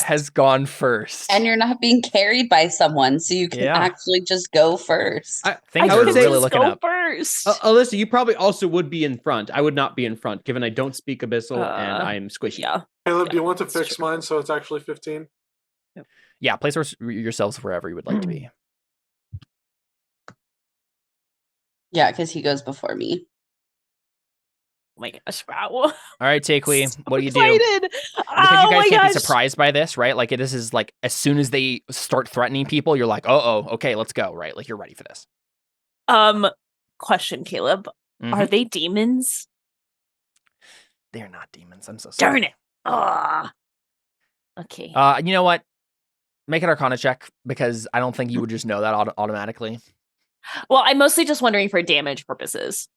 Has gone first, and you're not being carried by someone, so you can actually just go first. I would say really looking up first. Alyssa, you probably also would be in front. I would not be in front, given I don't speak Abyssal and I'm squishy. Yeah. Caleb, do you want to fix mine so it's actually 15? Yeah, place yourselves wherever you would like to be. Yeah, because he goes before me. Oh my gosh, wow. All right, Takely, so what do you excited. do? Because you guys can't be surprised by this, right? Like, this is like, as soon as they start threatening people, you're like, okay, let's go, right? Like, you're ready for this. Question, Caleb. Are they demons? They're not demons. I'm so sorry. Darn it. Ah. Okay. You know what? Make an Arcana check, because I don't think you would just know that automatically. Well, I'm mostly just wondering for damage purposes.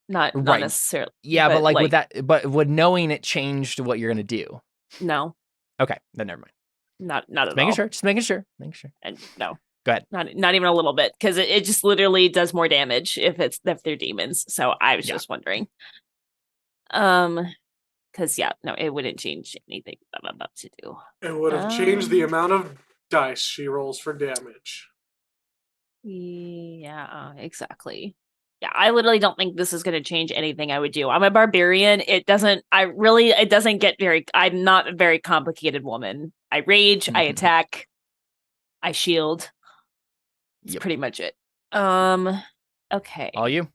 Not necessarily. Yeah, but like with that, but would knowing it changed what you're gonna do? No. Okay, then never mind. Not at all. Just making sure. And no. Go ahead. Not even a little bit, because it just literally does more damage if they're demons. So I was just wondering. Because it wouldn't change anything that I'm about to do. It would have changed the amount of dice she rolls for damage. Yeah, exactly. Yeah, I literally don't think this is going to change anything I would do. I'm a barbarian. It doesn't get I'm not a very complicated woman. I rage, I attack, I shield. That's pretty much it. Okay. All you?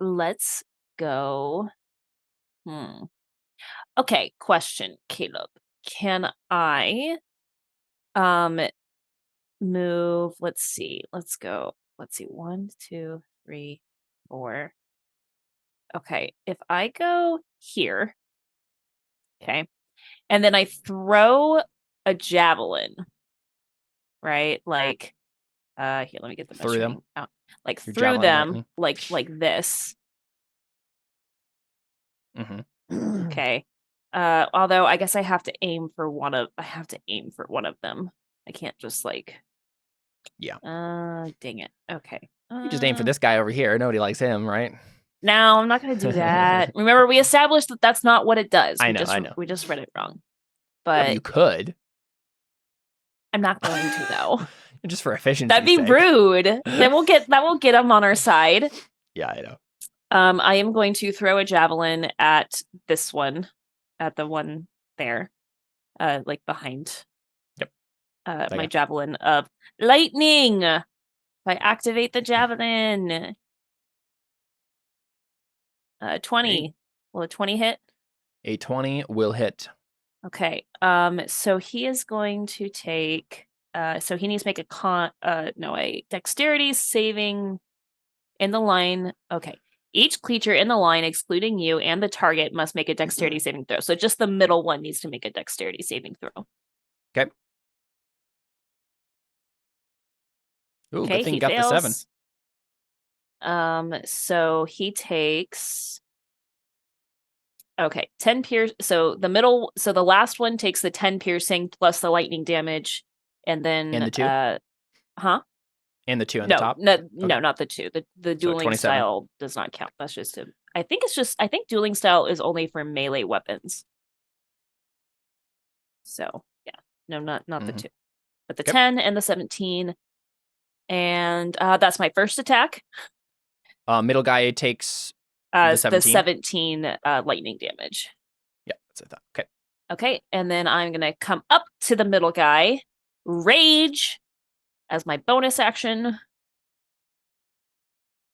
Let's go. Okay, question, Caleb. Can I move? Let's see. Let's go. Let's see. 1, 2, 3, 4. Okay, if I go here, okay, and then I throw a javelin, right? Like, here, let me get the through them out. Like through them, like this. Okay. Although I guess I have to aim for one of them. I can't just like. Yeah. Dang it. Okay. You just aim for this guy over here. Nobody likes him, right? No, I'm not going to do that. Remember, we established that that's not what it does. I know. We just read it wrong. But you could. I'm not going to, though. Just for efficiency. That'd be rude. That will get them on our side. Yeah, I know. I am going to throw a javelin at this one, at the one there, like behind. Yep. My javelin of lightning. If I activate the javelin, 20. Will a 20 hit? A 20 will hit. Okay. So he is going to take. So he needs to make a dexterity saving in the line. Okay. Each creature in the line, excluding you and the target, must make a dexterity saving throw. So just the middle one needs to make a dexterity saving throw. Okay. Ooh, good thing you got fails. the 7. So he takes 10 pierce. So the last one takes the 10 piercing plus the lightning damage, and then and the 2? And the 2 on the top? No, not the 2. The dueling style does not count. That's just a I think dueling style is only for melee weapons. So yeah, no, not the 2, but the 10 and the 17, and that's my first attack. Middle guy takes the 17 lightning damage. Yeah, that's what I thought. Okay. Okay, and then I'm gonna come up to the middle guy, rage as my bonus action,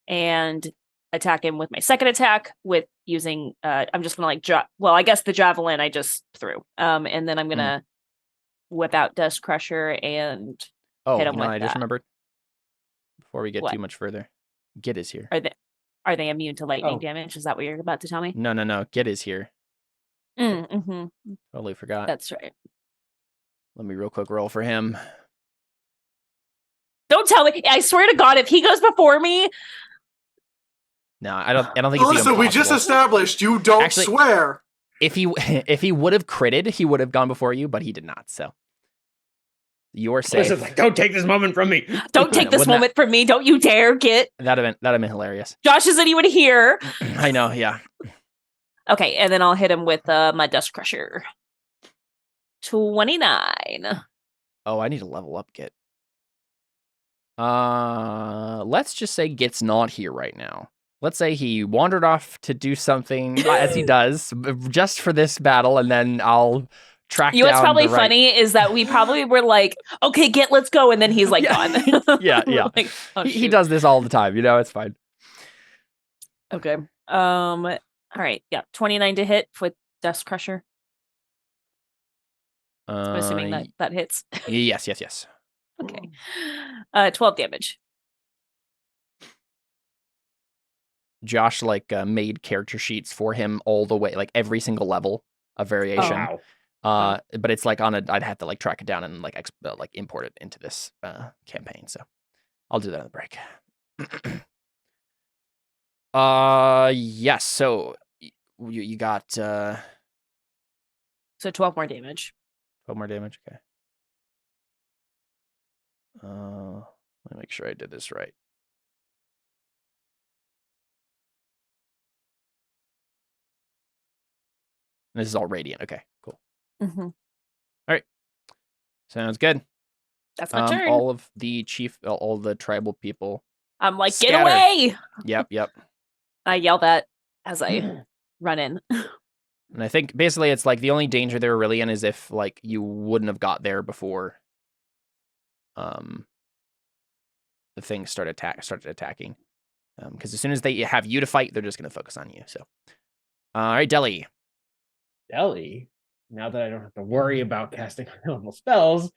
and attack him with my second attack with using I'm just gonna I guess the javelin I just threw. And then I'm gonna whip out Dust Crusher and hit him with I just remembered before we get What? too much further. Git is here. Are they immune to lightning damage? Is that what you're about to tell me? No. Git is here. Totally forgot. That's right. Let me real quick roll for him. Don't tell me. I swear to God, if he goes before me. No, I don't think it's Listen, we just established you don't swear. If he would have critted, he would have gone before you, but he did not. So you're safe. Like, don't take this moment from me. Don't take this moment from me. Don't you dare, Git. That'd have been hilarious. Josh isn't even here. I know, yeah. Okay, and then I'll hit him with my Dust Crusher. 29. Oh, I need to level up Git. Let's just say Git's not here right now. Let's say he wandered off to do something, as he does, just for this battle, and then I'll track down. What's probably funny is that we probably were like, okay, Git, let's go, and then he's like gone. Yeah. Like, he does this all the time, it's fine. Okay. All right, yeah, 29 to hit with Dust Crusher. I'm assuming that hits. Yes. Okay. 12 damage. Josh made character sheets for him all the way, every single level of variation. Oh, wow. But it's I'd have to track it down and import it into this campaign. So I'll do that on the break. Yes. So you got so 12 more damage. 12 more damage. Okay. Let me make sure I did this right. And this is all radiant. Okay, cool. All right. Sounds good. That's my turn. All of the all the tribal people. I'm like, scatter. Get away! Yep. I yell that as I run in. And I think basically it's the only danger they're really in is if you wouldn't have got there before the thing started attacking. Because as soon as they have you to fight, they're just going to focus on you. So, all right, Deli. Now that I don't have to worry about casting normal spells,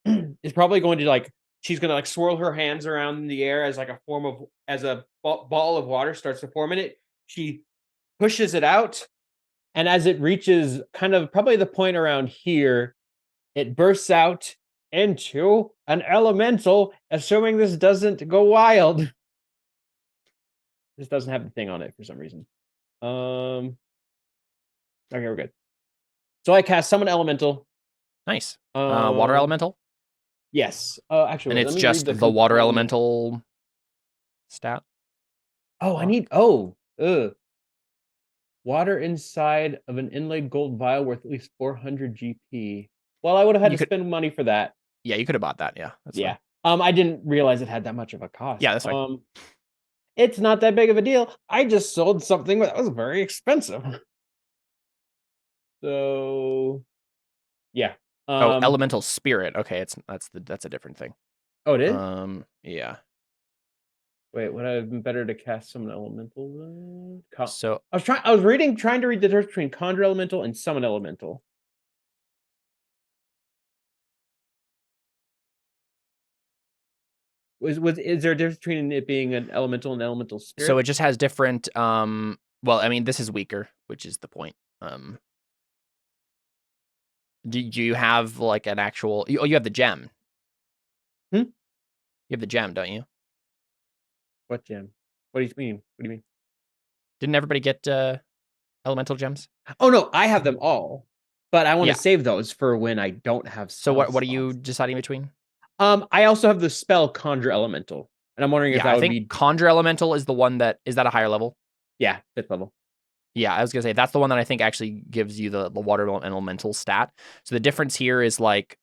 is probably going to she's going to swirl her hands around in the air as a ball of water starts to form in it. She pushes it out, and as it reaches kind of probably the point around here, it bursts out into an elemental, assuming this doesn't go wild. This doesn't have the thing on it for some reason. Okay, we're good. So I cast Summon Elemental. Nice. Water Elemental? Yes. Actually, and it's just the Water Elemental stat? Oh, I need... Water inside of an inlaid gold vial worth at least 400 GP. Well, I would have had to spend money for that. Yeah, you could have bought that, yeah. That's fine. I didn't realize it had that much of a cost. Yeah, that's fine. It's not that big of a deal. I just sold something that was very expensive. So, yeah. Elemental Spirit. Okay, that's a different thing. Oh, it is? Yeah. Wait, would I have been better to cast Summon Elemental? So I was trying to read the difference between Conjure Elemental and Summon Elemental. Is there a difference between it being an elemental and elemental spirit? So it just has different well, I mean, this is weaker, which is the point. Do you have an actual you have the gem? You have the gem, don't you? What gem? What do you mean? Didn't everybody get elemental gems? Oh no, I have them all. But I want to save those for when I don't have So what are you deciding between? I also have the spell Conjure Elemental. And I'm wondering if that would be... Conjure Elemental is the one is that a higher level? Yeah, 5th level. Yeah, I was gonna say that's the one that I think actually gives you the water elemental stat. So the difference here is like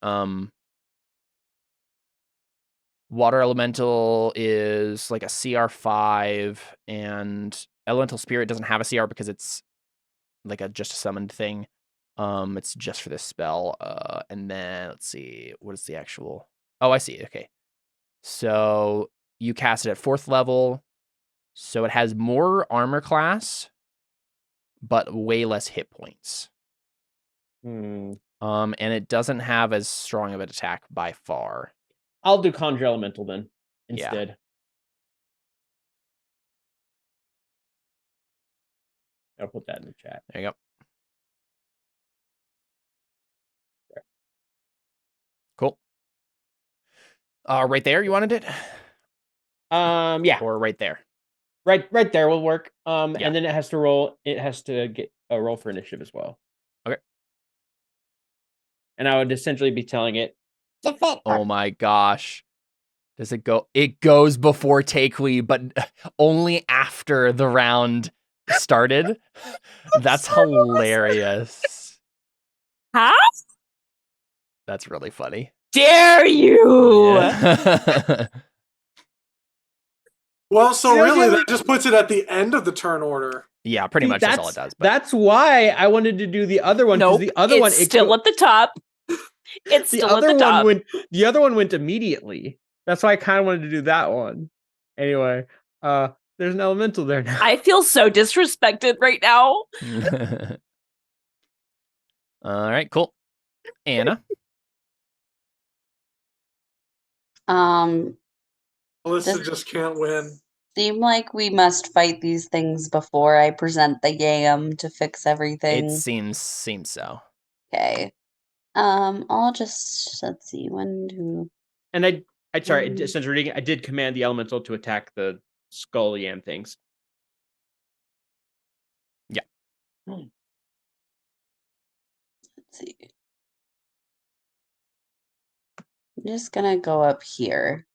water elemental is like a CR5, and elemental spirit doesn't have a CR because it's like just a summoned thing. It's just for this spell. And then let's see, what is the actual? Oh, I see. Okay, so you cast it at 4th level, so it has more armor class, but way less hit points. And it doesn't have as strong of an attack by far. I'll do Conjure Elemental then instead. I'll put that in the chat. There you go. There. Cool. Right there, you wanted it? Yeah. Or right there. Right there will work. And then it has to roll. It has to get a roll for initiative as well. Okay. And I would essentially be telling it. Oh my gosh. Does it go? It goes before Takui, but only after the round started. That's hilarious. Huh? That's really funny. Dare you? Yeah. Well, so really, that just puts it at the end of the turn order. Yeah, pretty much that's all it does. But that's why I wanted to do the other one. Nope, the other one, it's still at the top. It's still at the top. The other one went immediately. That's why I kind of wanted to do that one. Anyway, there's an elemental there now. I feel so disrespected right now. All right, cool. Anna? Alyssa just can't win. Seem like we must fight these things before I present the yam to fix everything. It seems so. Okay. I'll just let's see. 1, 2. And since we're reading, I did command the elemental to attack the skull yam things. Yeah. Let's see. I'm just gonna go up here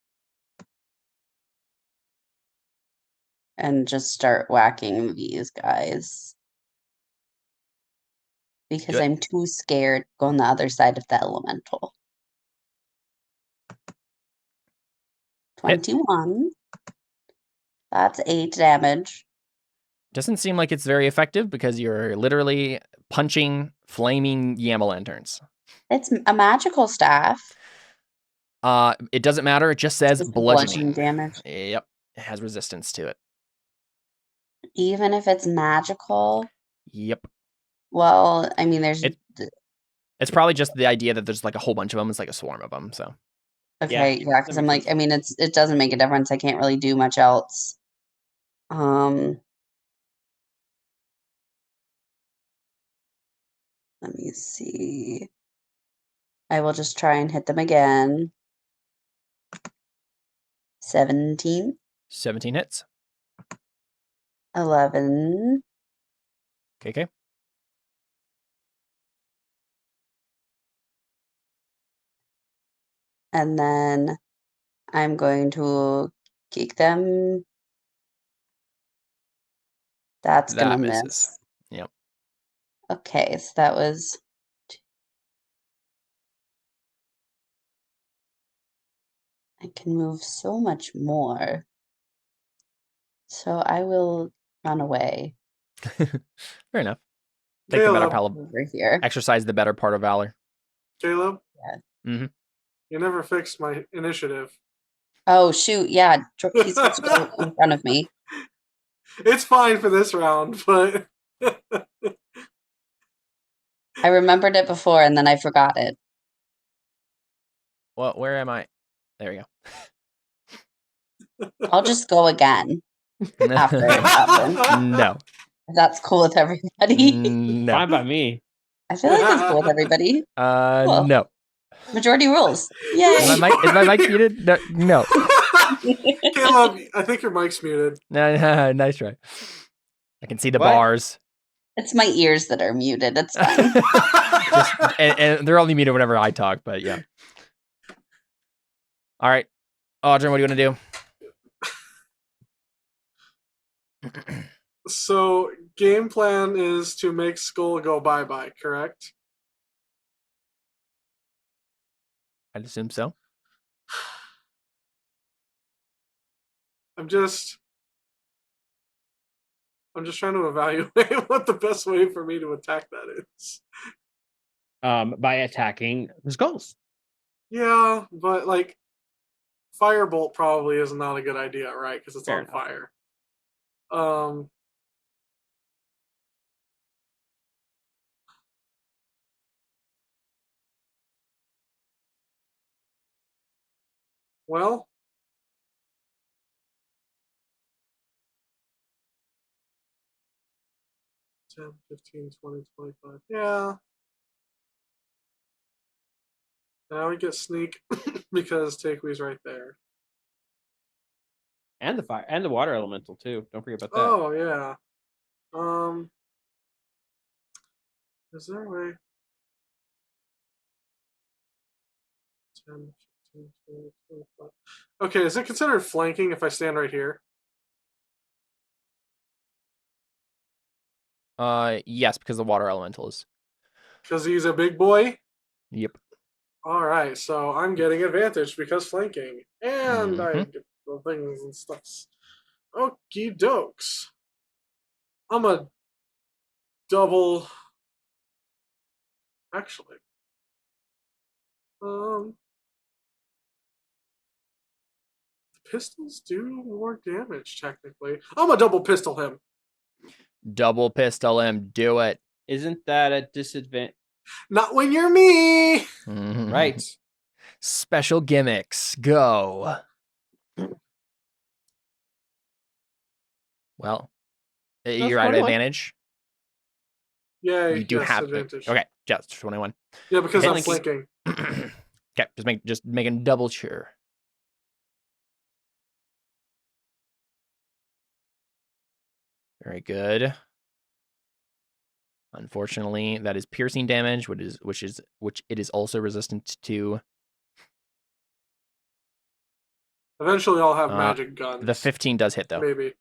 and just start whacking these guys because I'm too scared to go on the other side of the elemental. 21. That's 8 damage. Doesn't seem like it's very effective because you're literally punching flaming Yam'o'Lanterns. It's a magical staff. It doesn't matter. It just says bludgeoning damage. Yep. It has resistance to it. Even if it's magical? Yep. Well, I mean, it's probably just the idea that there's like a whole bunch of them. It's like a swarm of them, so. Okay, yeah, because I'm like, I mean, it doesn't make a difference. I can't really do much else. Let me see. I will just try and hit them again. 17. 17 hits. 11. Okay. And then I'm going to kick them. That's gonna miss. Yep. Okay, so that was. I can move so much more. So I will run away. Fair enough. Take the better part over here. Exercise the better part of valor. Caleb? Yeah. Mm-hmm. You never fixed my initiative. Oh, shoot. Yeah. He's supposed to go in front of me. It's fine for this round, but... I remembered it before, and then I forgot it. Well, where am I? There we go. I'll just go again after it happens. No. If that's cool with everybody. No. Fine by me. I feel like it's cool with everybody. Cool. No. Majority rules. Yay. Is my mic muted? No. Caleb, I think your mic's muted. Nice try. I can see the bars. It's my ears that are muted. It's fine. and they're only muted whenever I talk, but yeah. All right. Audrey, what do you want to do? So game plan is to make Skull go bye-bye, correct? I'd assume so. I'm just trying to evaluate what the best way for me to attack that is. By attacking the skulls. Yeah, but like Firebolt probably is not a good idea, right? Because it's Fair on enough. fire. Well, $10, $15, $20, $25. Yeah. Now we get sneak because Takewee's right there. And the fire and the water elemental too. Don't forget about that. Oh yeah. Is there a way? 10, 15, 20, 25. Okay, is it considered flanking if I stand right here? Yes, because the water elemental is. Because he's a big boy? Yep. Alright, so I'm getting advantage because flanking. And I Mhm. get the things and stuff. Okie dokes. I'm a double. Actually. Pistols do more damage, technically. I'm a double pistol him. Double pistol him. Do it. Isn't that a disadvantage? Not when you're me! Right. Special gimmicks. Go. Well, you're at 21. advantage. Yeah, You do yes, have advantage. Okay, just 21. Yeah, because I'm Flanking. flanking. Okay, just making double sure. Very good. Unfortunately, that is piercing damage, which it is also resistant to. Eventually, I'll have magic guns. The 15 does hit though. Maybe.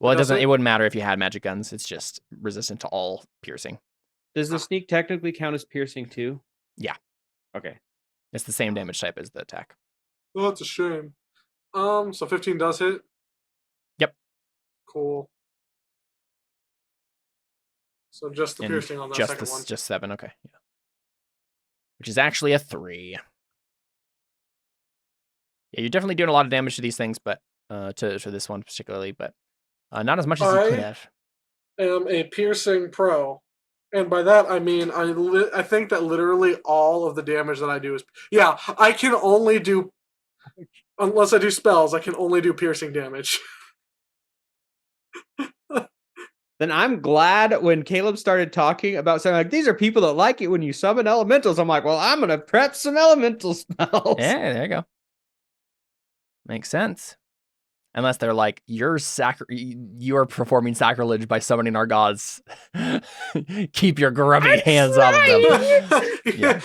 Well, it wouldn't matter if you had magic guns. It's just resistant to all piercing. Does the sneak technically count as piercing too? Yeah. Okay. It's the same damage type as the attack. Well, that's a shame. So 15 does hit? Yep. Cool. So just the piercing on that second one. Just 7, okay. Yeah. Which is actually a 3. Yeah, you're definitely doing a lot of damage to these things, but to this one particularly, but not as much as you could have. I am a piercing pro. And by that, I mean, I think that literally all of the damage that I do is... Yeah, I can only do... Unless I do spells, I can only do piercing damage. Then I'm glad when Caleb started talking about something like, these are people that like it when you summon elementals. I'm like, well, I'm going to prep some elemental spells. Yeah, there you go. Makes sense. Unless they're like, you're performing sacrilege by summoning our gods. Keep your grubby hands off of them. Yeah.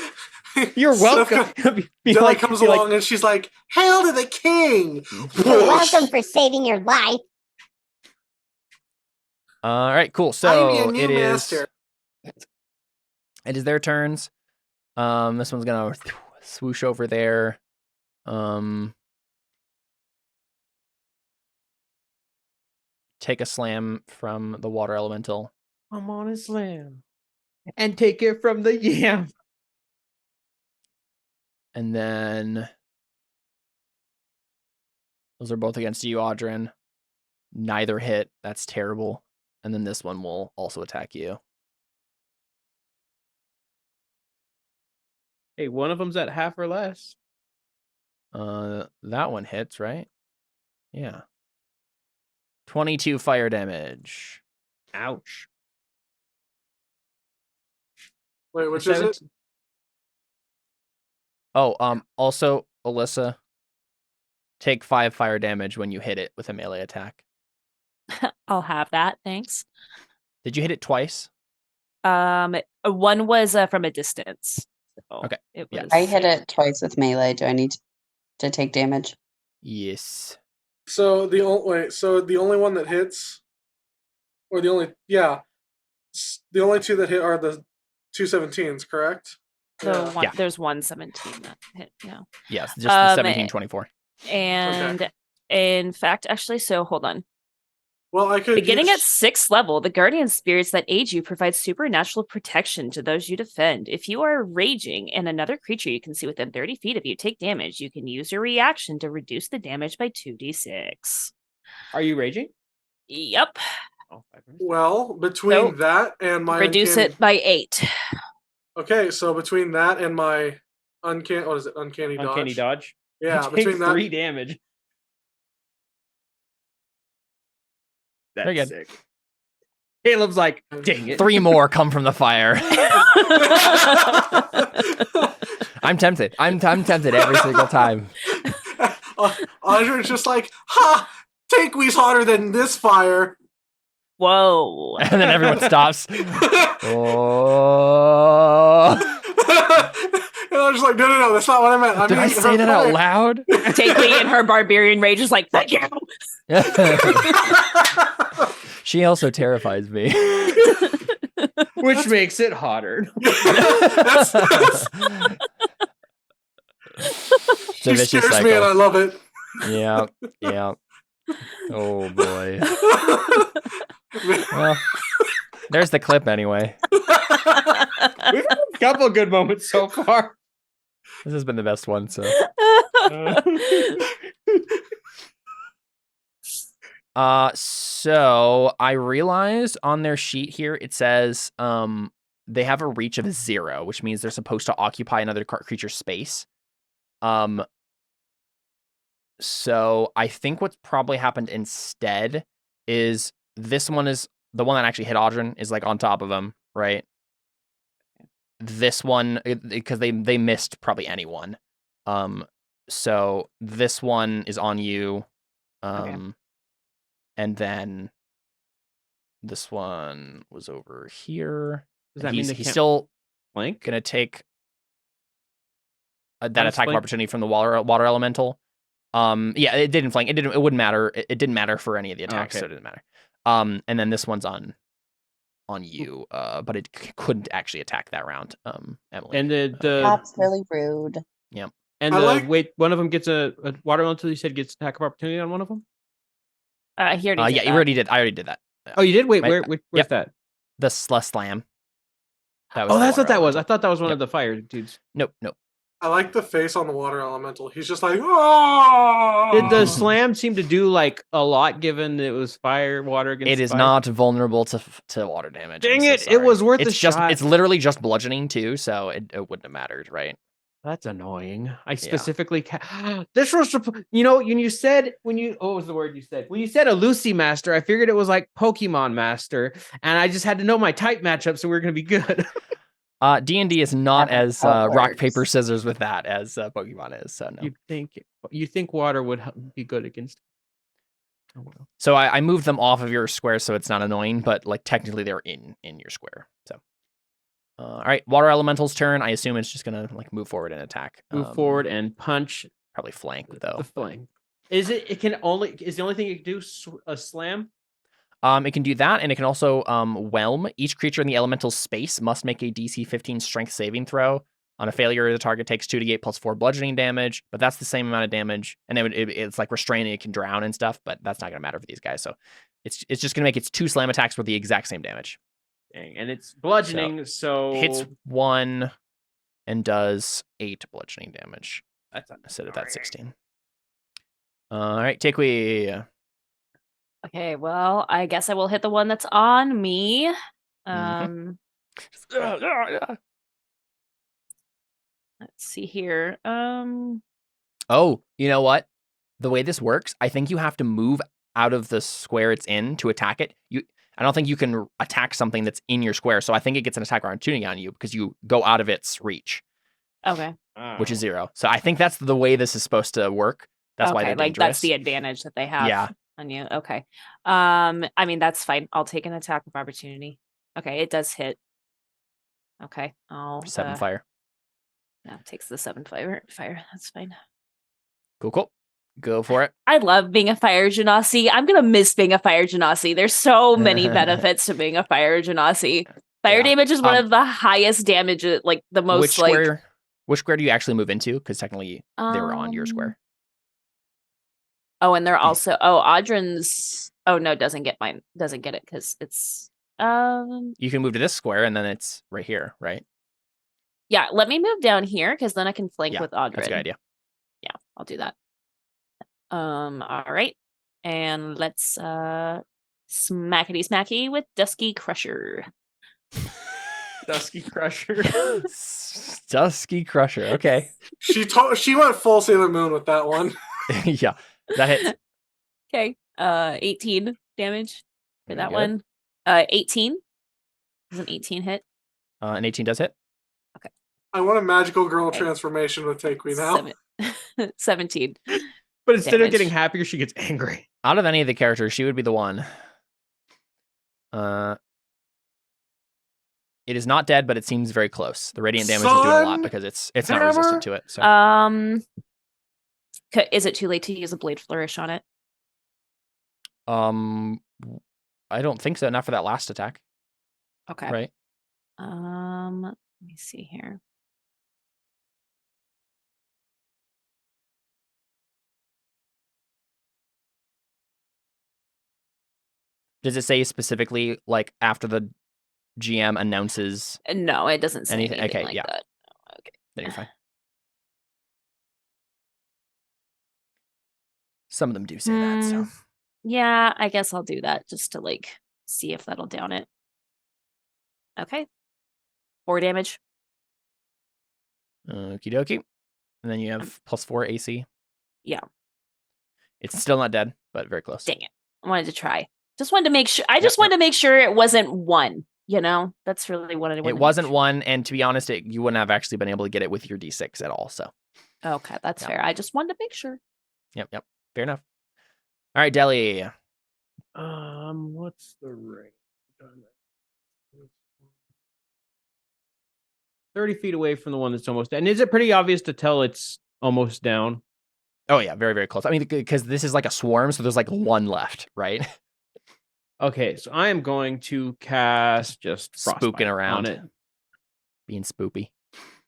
You're welcome. Della comes along and she's like, hail to the king! You're welcome for saving your life. All right, cool. So it is their turns. This one's gonna swoosh over there. Take a slam from the water elemental. I'm on a slam. And take it from the yam. And then those are both against you, Audrin. Neither hit. That's terrible. And then this one will also attack you. Hey, one of them's at half or less. That one hits, right? Yeah. 22 fire damage. Ouch. Wait, which is it? Oh, also, Alyssa, take 5 fire damage when you hit it with a melee attack. I'll have that, thanks. Did you hit it twice? One was from a distance. So okay. It was... I hit it twice with melee. Do I need to take damage? Yes. So the only one that hits Or the only two that hit are the 2 17s, correct? There's 1 17 that hit. Yeah. Yes, just the 17 24. And in fact, actually, so hold on. Well, I could beginning at 6th level, the guardian spirits that aid you provide supernatural protection to those you defend. If you are raging and another creature you can see within 30 feet of you take damage, you can use your reaction to reduce the damage by 2d6. Are you raging? Yep. Well, between that and my reduce it by 8. Okay, so between that and my uncanny dodge? Yeah, between that 3 damage. That's sick. Caleb's like, dang it. 3 more come from the fire. I'm tempted. I'm tempted every single time. Andre's just like, ha! Takewee's hotter than this fire. Whoa. And then everyone stops. Oh. And I was just like, no, that's not what I meant. Did I say that out loud? Takewee in her barbarian rage is like, fuck you. She also terrifies me. Which makes it hotter. She scares me and I love it. Yeah. Oh boy. Well, there's the clip anyway. We've had a couple good moments so far. This has been the best one, so. So I realized on their sheet here it says they have a reach of 0, which means they're supposed to occupy another creature's space. So I think what's probably happened instead is this one is the one that actually hit Audrin is like on top of him, right? This one, because they missed probably anyone. So this one is on you. And then this one was over here. Does that mean he's still flank? Gonna take that attack of opportunity from the water elemental. Yeah, it didn't flank. It wouldn't matter. It didn't matter for any of the attacks, so it didn't matter. And then this one's on you, but it couldn't actually attack that round. Emily. And that's really rude. Yeah. And one of them gets a water elemental. You said gets attack of opportunity on one of them. He already did you already did. I already did that. Oh, you did? Wait, where's that? The slam. That's what that was. I thought that was one of the fire dudes. Nope. I like the face on the water elemental. He's just like, oh! Did the slam seem to do like a lot given it was fire, water against It is fire? not vulnerable to water damage. Dang it! It was worth a shot. It's literally just bludgeoning too, so it wouldn't have mattered, right? That's annoying. I specifically this was what you said what was the word you said? When you said a Lucy master, I figured it was like Pokemon master, and I just had to know my type matchup so we were gonna be good. D&D is not as rock paper scissors with that as Pokemon is. So no. You think water would be good against? Oh, well. So I moved them off of your square so it's not annoying, but like technically they're in your square. So all right, water elemental's turn. I assume it's just gonna like move forward and attack. Move forward and punch. Probably flank though. The flank. Is the only thing it can do a slam? It can do that, and it can also whelm. Each creature in the elemental space must make a DC 15 strength saving throw. On a failure, the target takes 2d8 plus 4 bludgeoning damage, but that's the same amount of damage. And then it's like restraining, it can drown and stuff, but that's not going to matter for these guys. So it's just going to make its 2 slam attacks with the exact same damage. Dang, and it's bludgeoning, so hits 1 and does 8 bludgeoning damage. That's instead of that 16. All right, Takewee. Okay, well, I guess I will hit the one that's on me. Let's see here. Oh, you know what? The way this works, I think you have to move out of the square it's in to attack it. I don't think you can attack something that's in your square, so I think it gets an attack opportunity on you because you go out of its reach. Okay. Which is 0. So I think that's the way this is supposed to work. That's why they're dangerous. That's the advantage that they have on you. Okay. I mean, that's fine. I'll take an attack of opportunity. Okay, it does hit. Okay. 7 fire. No, it takes the 7 fire. That's fine. Cool. Go for it. I love being a fire genasi. I'm gonna miss being a fire genasi. There's so many benefits to being a fire genasi. Fire damage is one of the highest damage, like the most Which square do you actually move into? Because technically they were on your square. Oh, and they're also Audrin's. Oh no, doesn't get it because it's You can move to this square and then it's right here, right? Yeah, let me move down here because then I can flank with Audrin. That's a good idea. Yeah, I'll do that. All right, and let's smackety smacky with Dusky Crusher. Dusky Crusher. Dusky Crusher. Okay. She went full Sailor Moon with that one. Yeah, that hits. Okay. 18 damage for that one. 18. Does an 18 hit? An 18 does hit. Okay. I want a magical girl transformation with Takui now. 17. But instead of getting happier, she gets angry. Out of any of the characters, she would be the one. It is not dead, but it seems very close. The radiant damage is doing a lot because it's not resistant to it. So. Is it too late to use a blade flourish on it? I don't think so. Not for that last attack. Okay. Right. Let me see here. Does it say specifically like after the GM announces? No, it doesn't say anything okay, like yeah. that. Okay. Then you're fine. Some of them do say that, so. Yeah, I guess I'll do that just to like see if that'll down it. Okay. 4 damage. Okie dokie. And then you have +4 AC. Yeah. It's still not dead, but very close. Dang it. I wanted to try. Just wanted to make sure. I just wanted to make sure it wasn't 1. You know, that's really what I wanted. It wasn't 1, and to be honest, you wouldn't have actually been able to get it with your D6 at all. So. Okay, that's fair. I just wanted to make sure. Yep. Fair enough. All right, Deli. What's the range? 30 feet away from the one that's almost down. And is it pretty obvious to tell it's almost down? Oh yeah, very, very close. I mean, because this is like a swarm, so there's like 1 left, right? Okay, so I am going to cast just spooking around on it. Being spoopy.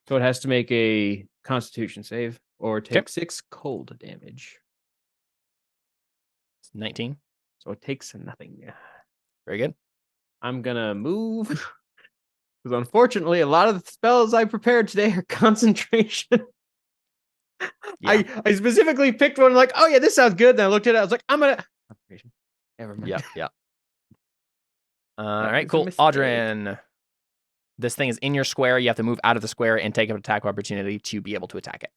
So it has to make a Constitution save or take 6 cold damage. 19. So it takes nothing. Very good. I'm gonna move because unfortunately, a lot of the spells I prepared today are concentration. Yeah. I specifically picked one like, oh yeah, this sounds good. Then I looked at it, I was like, I'm gonna concentration. Never mind. Yeah. All right, cool. Audrin, this thing is in your square. You have to move out of the square and take an attack opportunity to be able to attack it.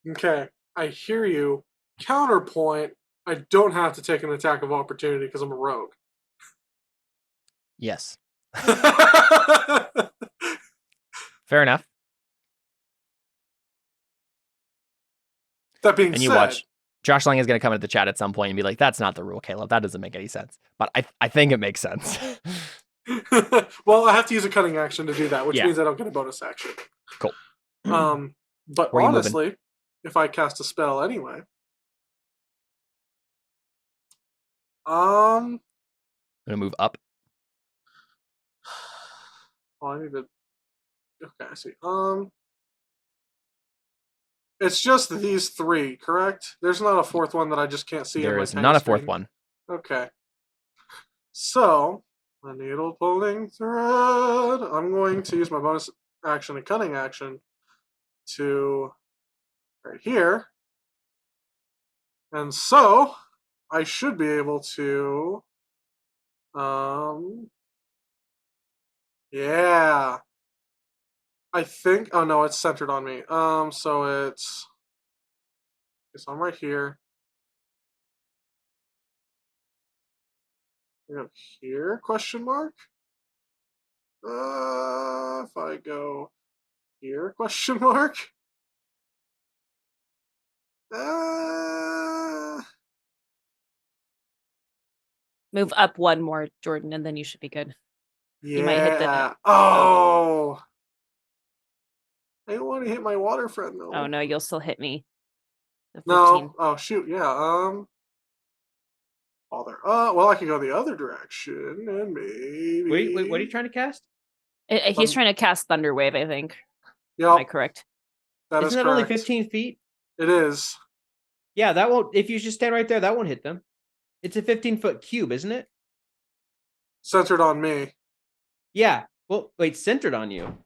Okay, I hear you. Counterpoint, I don't have to take an attack of opportunity because I'm a rogue. Yes. Fair enough. That being said, you watch, Josh Lang is going to come into the chat at some point and be like, that's not the rule, Caleb. That doesn't make any sense. But I think it makes sense. Well, I have to use a cutting action to do that, which means I don't get a bonus action. Cool. But honestly, if I cast a spell anyway, I'm gonna move up. I need to. Okay, I see. It's just these 3, correct? There's not a 4th one that I just can't see. There is not a 4th one. Okay. So, a needle pulling thread. I'm going to use my bonus action and cutting action to right here. And so, I should be able to yeah. I think oh no, it's centered on me. So it's I'm right here. Here, question mark? If I go here, question mark? Move up 1 more, Jordan, and then you should be good. Yeah. You might hit the. Oh. I don't want to hit my water friend though. Oh no, you'll still hit me. The 15. No. Oh shoot. Yeah. Bother. Well, I could go the other direction and maybe. Wait. What are you trying to cast? He's trying to cast Thunder Wave, I think. Yep. Am I correct? That Isn't is that correct. only 15 feet? It is. Yeah, that won't. If you just stand right there, that won't hit them. It's a 15-foot cube, isn't it? Centered on me. Yeah. Well, wait, centered on you.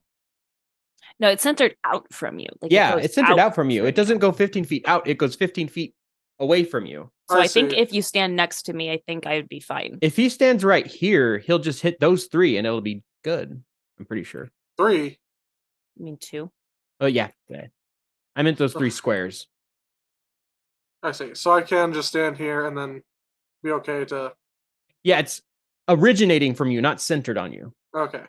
No, it's centered out from you. Like Yeah, it's centered out from you. It doesn't go 15 feet out. It goes 15 feet away from you. So I think if you stand next to me, I think I would be fine. If he stands right here, he'll just hit those 3 and it'll be good. I'm pretty sure. 3. I mean 2. Oh, yeah. I meant those 3 squares. I see. So I can just stand here and then be okay to... Yeah, it's originating from you, not centered on you. Okay.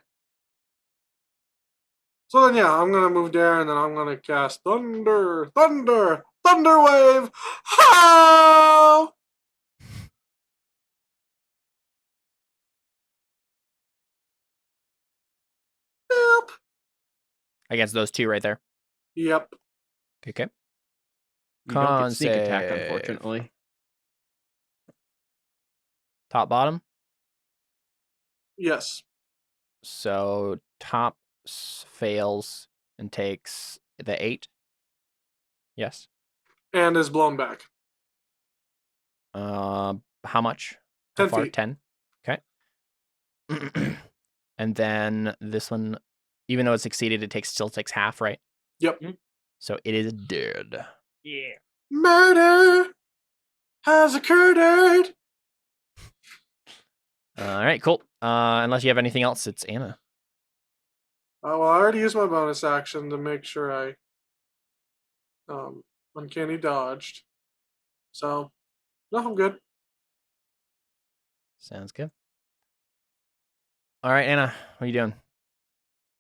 So then, yeah, I'm going to move there, and then I'm going to cast Thunder Wave! How? Yep. Against those 2 right there. Yep. Okay. You don't get sneak attack, unfortunately. Top, bottom? Yes. So top fails and takes the 8. Yes. And is blown back. How much? 10 How far? feet. 10. Okay. And then this one, even though it succeeded, it still takes half, right? Yep. So it is dead. Yeah. Murder has occurred. All right, cool. Unless you have anything else, it's Anna. Well, I already used my bonus action to make sure I uncanny dodged. So, no, I'm good. Sounds good. All right, Anna, what are you doing?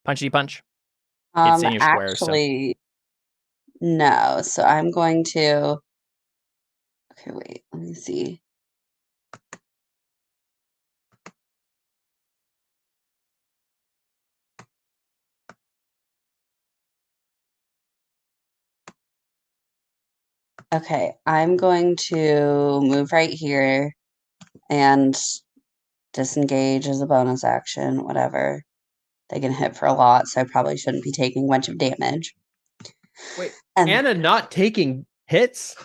Punchy punch? It's in your square, actually, no. So I'm going to. Okay, wait. Let me see. Okay, I'm going to move right here and disengage as a bonus action, whatever. They can hit for a lot, so I probably shouldn't be taking a bunch of damage. Wait, And Anna not taking hits?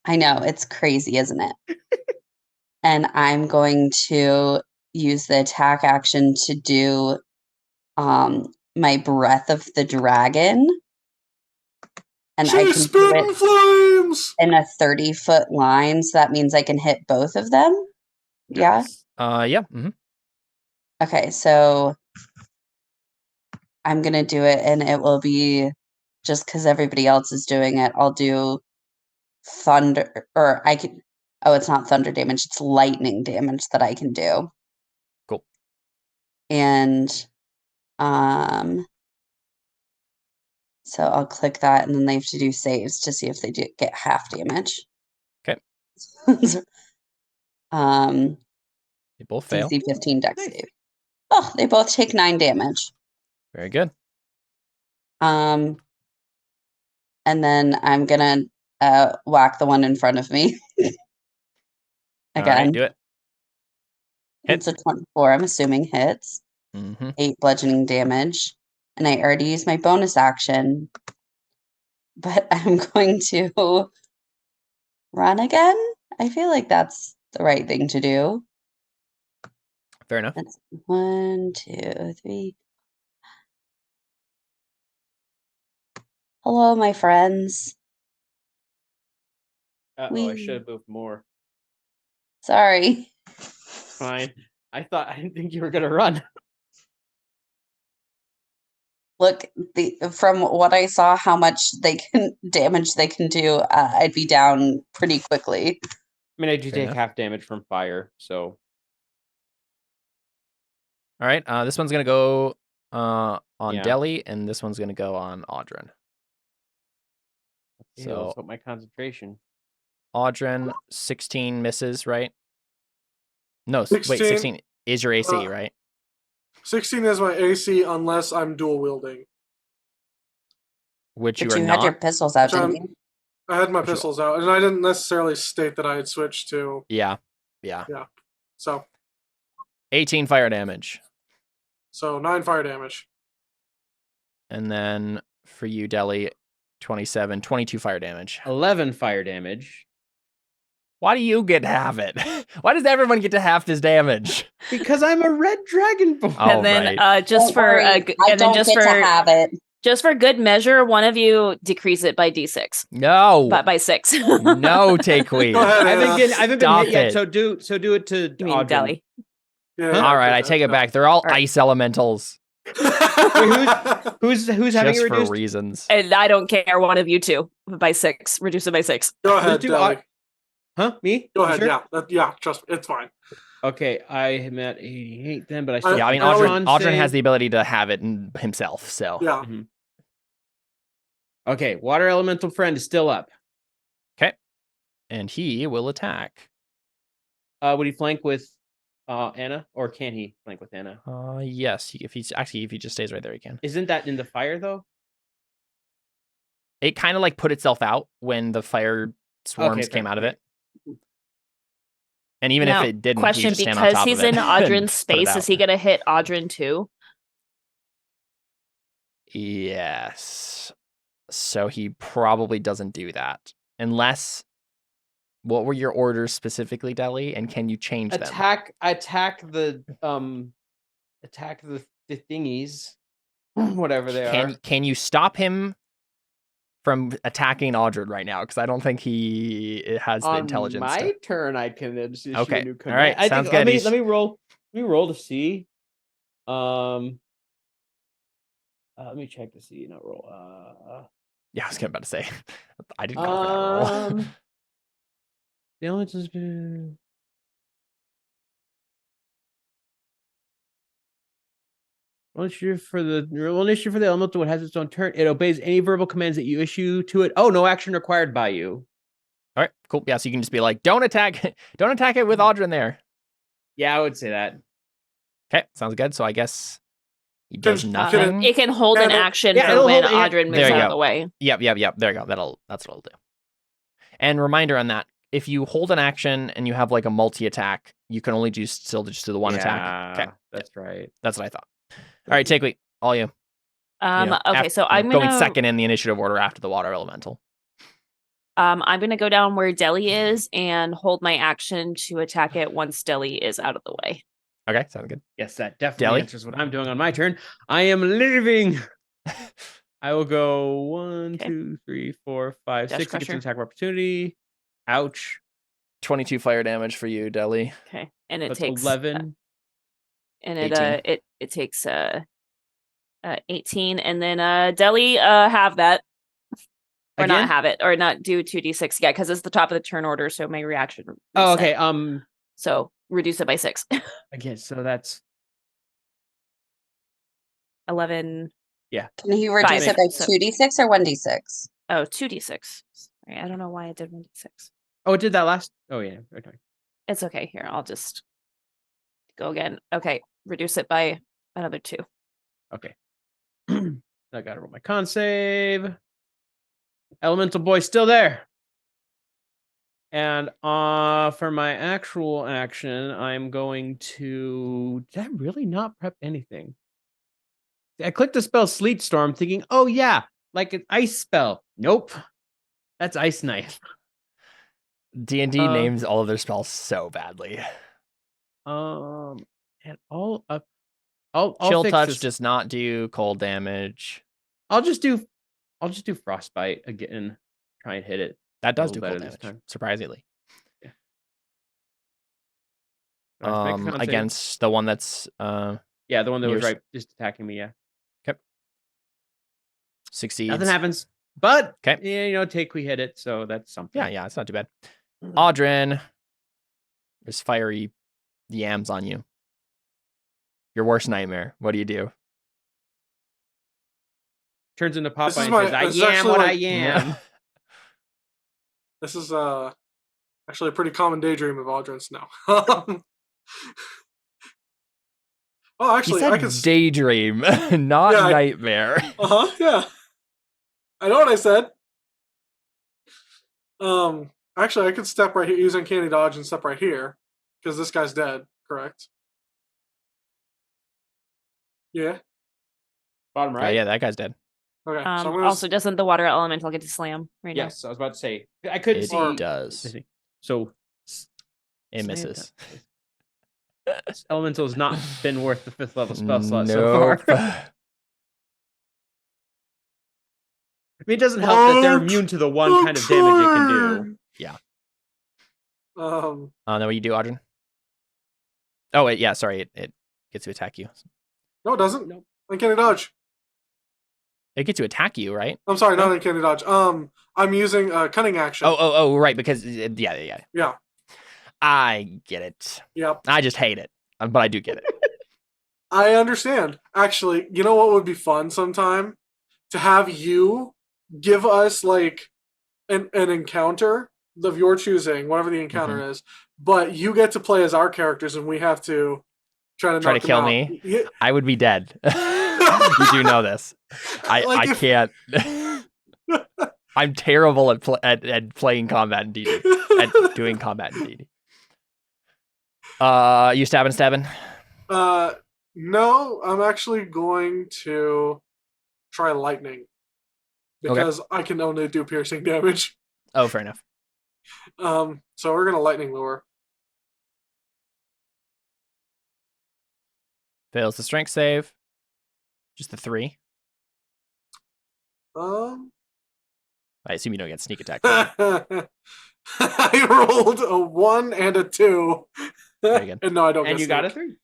I know, it's crazy, isn't it? And I'm going to use the attack action to do my Breath of the Dragon. And I can do it flames in a 30-foot line, so that means I can hit both of them. Nice. Yeah? Yeah. Mm-hmm. Okay, so I'm going to do it, and it will be, just because everybody else is doing it, I'll do thunder, or I can, oh, it's not thunder damage, it's lightning damage that I can do. Cool. And, so I'll click that, and then they have to do saves to see if they do get half damage. Okay. They both fail. DC 15 dex save. Oh, they both take 9 damage. Very good. And then I'm gonna whack the one in front of me. Again. All right, do it. It's a 24, I'm assuming hits. Mm-hmm. 8 bludgeoning damage. And I already used my bonus action. But I'm going to run again. I feel like that's the right thing to do. Fair enough. That's 1, 2, 3. Hello, my friends. Uh-oh, I should have moved more. Sorry. Fine. I didn't think you were gonna run. Look, from what I saw, how much damage they can do, I'd be down pretty quickly. I mean, I do Fair take enough. half damage from fire, so. All right. This one's gonna go on Yeah. Deli, and this one's gonna go on Audren. Let's So hope my concentration. Audren, 16 misses, right? No, 16. wait, 16. is your AC, right? 16 is my AC unless I'm dual wielding. Which But you are you not. had your pistols out, Which didn't you? I had my pistols out, and I didn't necessarily state that I had switched to. Yeah. So 18 fire damage. So 9 fire damage. And then for you, Deli, 27, 22 fire damage. 11 fire damage. Why do you get to have it? Why does everyone get to half this damage? Because I'm a red dragonborn. Oh, And then right. just Don't for worry, I and then don't just get for to have it. just for good measure, one of you decrease it by d6, No. by 6. No, Takewee. Go ahead, I Anna. haven't been Stop hit yet. it. So do it to You mean Audrey. Deli? Yeah, All right, I take it back. They're all right. ice elementals. Who's having Just it for reduced? reasons. And I don't care. One of you two by 6. Reduce it by 6. Go ahead, do Deli. Huh? Me? Go You ahead. sure? Yeah, trust me, it's fine. Okay, I am at 88 then, but I still Yeah, I mean, Audrin has the ability to have it himself, so. Yeah. Mhm. Okay, water elemental friend is still up. Okay. And he will attack. Would he flank with Anna, or can he flank with Anna? Yes, if he just stays right there, he can. Isn't that in the fire though? It kind of like put itself out when the fire swarms came out of it. And even Now, if it didn't, question, he just stand on because top he's of it in and Audrin's put it space, is out. he gonna hit Audrin too? Yes. So he probably doesn't do that. Unless, what were your orders specifically, Deli? And can you change them? Attack the thingies, whatever they are. Can you stop him from attacking Audrin right now? Because I don't think he has the intelligence. My turn, I can issue Okay. a new All command. right. Sounds good. Let me roll. Let me roll to see. Let me check to see. Not roll. Yeah, I was about to say. I didn't go for that roll. The only has been. One issue for the elemental, it has its own turn. It obeys any verbal commands that you issue to it. Oh, no action required by you. All right, cool. Yeah, so you can just be like, don't attack it with Audrin there. Yeah, I would say that. Okay, sounds good. So I guess he does Can- nothing. It can hold an action yeah, for it'll when hold- yeah. Audrin moves There you out go. of the way. Yep. There you go. That's what it'll do. And reminder on that: if you hold an action and you have like a multi-attack, you can only still just do the one attack. Okay, That's right. that's what I thought. All right, Takewee, all you. Okay, so I'm going gonna second in the initiative order after the water elemental. I'm gonna go down where Deli is and hold my action to attack it once Deli is out of the way. Okay, sounds good. Yes, that definitely Deli? answers what I'm doing on my turn. I am leaving. I will go 1, 2, 3, 4, 5, Dash 6 to get an crusher. attack of opportunity. Ouch. 22 fire damage for you, Deli. Okay, and it That's takes 11. and 18. it takes 18, and then Deli have that. Or Again? not have it, or not do 2d6. Yeah, because it's the top of the turn order, so my reaction. Oh, reset. okay. So reduce it by 6. Again, so that's 11. Can he reduce it by So- 2d6 or 1d6? Oh, 2d6. Sorry, I don't know why I did 1d6. Oh, it did that last. Oh, yeah. Okay. It's okay. Here, I'll just go again. Okay, reduce it by another 2. Okay. I gotta roll my con save. Elemental boy's still there. And for my actual action, I'm going to. Did I really not prep anything? I clicked the spell Sleet Storm, thinking, oh yeah, like an ice spell. Nope, that's Ice Knife. D&D names all of their spells so badly. And I'll Chill fix touch this. does not do cold damage. I'll just do frostbite again. Try and hit it. That does do little cold better this damage, time. surprisingly. Do I have to make a con save? Against the one that's Yeah, the one that was yours. right, just attacking me. Yeah, succeeds. nothing happens. But 'Kay. yeah, Takewee hit it, so that's something. Yeah, it's not too bad. Audrin, there's fiery yams on you. Your worst nightmare. What do you do? Turns into This Popeye is and my- says, "I this is am actually what I like- am." This is actually a pretty common daydream of Audrin's now. Oh, He actually, said I could. daydream, not Yeah, nightmare. Yeah. I know what I said. Actually, I could step right here, use uncanny dodge, and step right here because this guy's dead. Correct. Yeah. Bottom right. Yeah, that guy's dead. Okay. So I'm gonna. Also, doesn't the water elemental get to slam right now? Yes, I was about to say. I couldn't It see. does. So It misses. This elemental's not been worth the 5th level spell slot so Nope. far. I mean, it doesn't help that they're immune to the one kind of damage it can do. Yeah. Um. Then what you do, Audrey? Oh wait, yeah. Sorry, it gets to attack you. No, it doesn't. Nope. Uncanny dodge. It gets to attack you, right? I'm sorry, not uncanny dodge. I'm using cunning action. Oh, right. Because yeah. Yeah. I get it. Yep. I just hate it, but I do get it. I understand. Actually, you know what would be fun sometime? To have you give us like an encounter of your choosing, whatever the encounter is, but you get to play as our characters and we have to try to kill out. me. Yeah. I would be dead. You do know this. I can't. I'm terrible at playing combat in D&D. At doing combat in D&D. You stabbing? No, I'm actually going to try lightning because I can only do piercing damage. Oh, fair enough. So we're gonna lightning lure. Fails the strength save. Just the 3. I I assume you don't get sneak attack. I rolled a 1 and a 2. Very good. And no, I don't. And get you got a sneak. 3.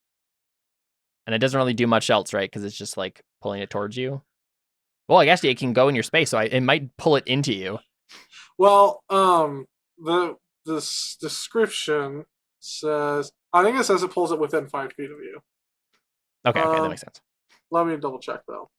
And it doesn't really do much else, right? Because it's just like pulling it towards you. Well, I guess it can go in your space, so it might pull it into you. Well, this description says, I think it says it pulls it within 5 feet of you. Okay, that makes sense. Let me double check though.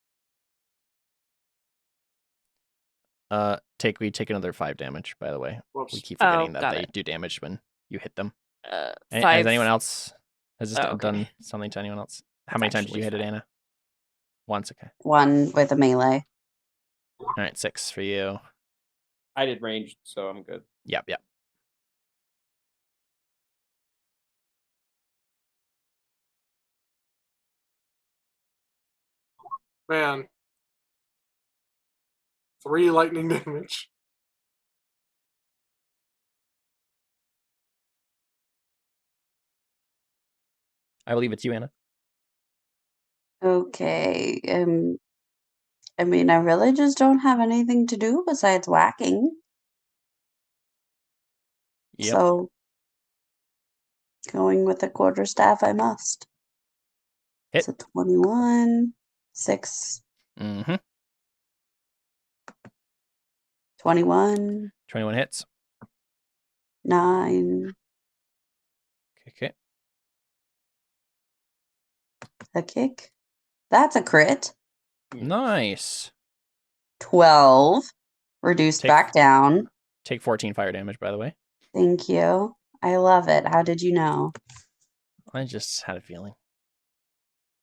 We take another 5 damage, by the way. Whoops. We keep forgetting that got they it. do damage when you hit them. 5. Has anyone else has this Oh, okay. done something to anyone else? How That's many times did you actually hit it, fine. Anna? Once, okay. 1 with a melee. All right, 6 for you. I did ranged, so I'm good. Yep. Man. 3 lightning damage. I believe it's you, Anna. Okay. I mean, I really just don't have anything to do besides whacking. Yep. So, going with the quarterstaff, I must. Hit. So 21, 6, Mm-hmm. 21, 21 hits. 9, Okay. a kick. That's a crit. Nice. 12, reduced back down. Take 14 fire damage, by the way. Thank you. I love it. How did you know? I just had a feeling.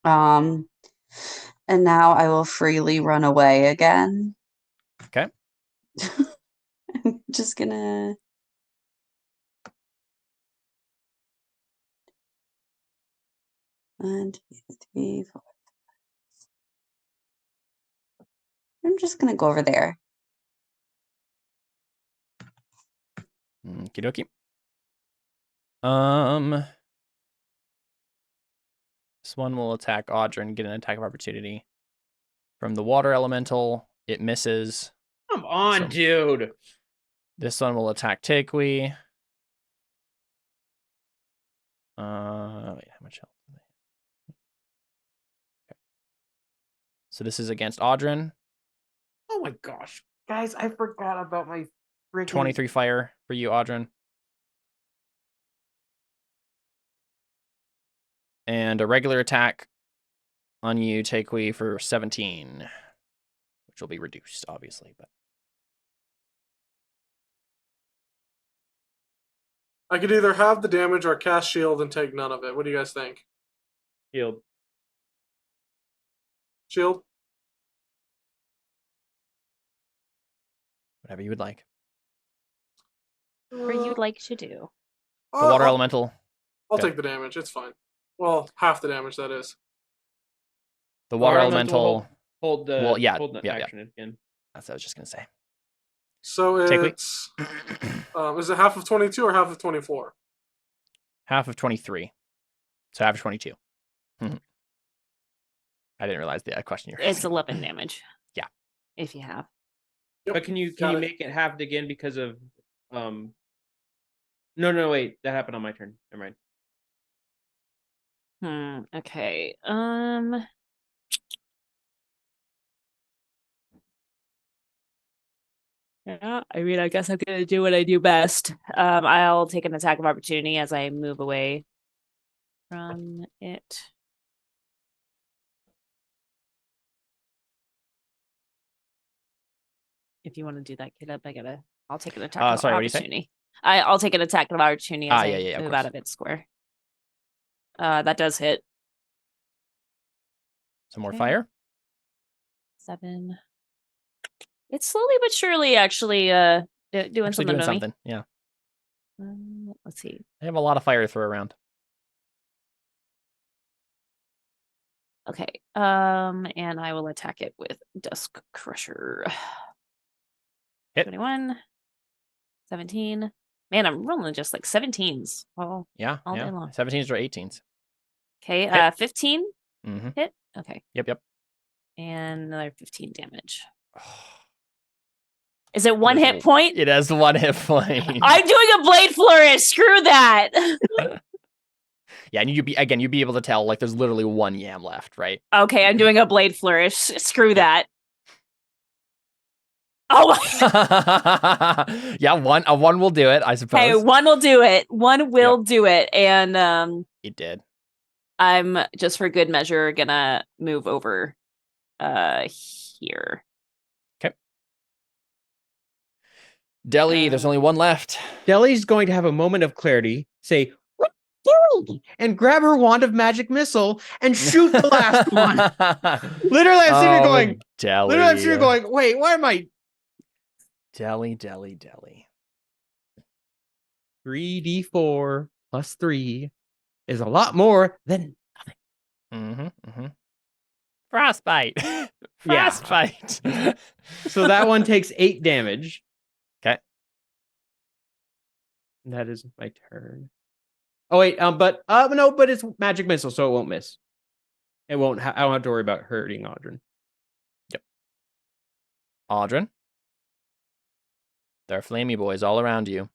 And now I will freely run away again. Okay. I'm just gonna. One, 2, 3, 4. I'm just gonna go over there. Okie dokie. This one will attack Audra and get an attack of opportunity from the water elemental. It misses. Come on, dude. This one will attack Takui. Wait, how much health do they have? Okay. So this is against Audrin. Oh my gosh. Guys, I forgot about my freaking 23 fire for you, Audrin. And a regular attack on you, Takui, for 17. Which will be reduced, obviously, but I could either have the damage or cast shield and take none of it. What do you guys think? shield. Shield. Whatever you would like. Or you'd like to do. The water elemental. I'll Good. take the damage. It's fine. Well, half the damage, that is. The water elemental. Hold the action again. That's what I was just gonna say. So it's is it half of 22 or half of 24? Half of 23. So half of 22. I didn't realize the question you're It's 11 damage. Yeah. If you have. Yep. But can you make it halved again because of No, wait, that happened on my turn. Never mind. Okay. Yeah, I mean, I guess I'm gonna do what I do best. I'll take an attack of opportunity as I move away from it. If you want to do that, Caleb, I'll take an attack of sorry, what do you say? opportunity. I'll take an attack of opportunity as I of move course. out of its square. That does hit. Some more Okay. fire. 7. It's slowly but surely actually doing something to me. Yeah. Let's see. They have a lot of fire to throw around. Okay. And I will attack it with Dusk Crusher. Hit. 21. 17. Man, I'm rolling just like 17s. All Yeah. day long. 17s or 18s. Okay. Hit. 15 Mm-hmm. hit. Okay. Yep. And another 15 damage. Is it one hit It point? It has 1 hit point. I'm doing a blade flourish. Screw that. Yeah, and you'd be able to tell like there's literally 1 yam left, right? Okay, I'm doing a blade flourish. Screw that. Oh. Yeah, one will do it, I suppose. Hey, one will do it. One will do it, and it did. I'm just for good measure gonna move over, here. Okay. Deli, there's only 1 left. Deli's going to have a moment of clarity. Say, "What doing?" and grab her wand of magic missile and shoot the last one. Literally, I'm sitting here going. Deli. Literally, I'm sitting here going. Wait, why am I? Deli. 3d4 plus 3 is a lot more than nothing. Frostbite. Frostbite. So that one takes 8 damage. Okay. That is my turn. Oh wait, but it's magic missile, so it won't miss. It won't. I don't have to worry about hurting Audrin. Yep. Audrin. There are flamey boys all around you.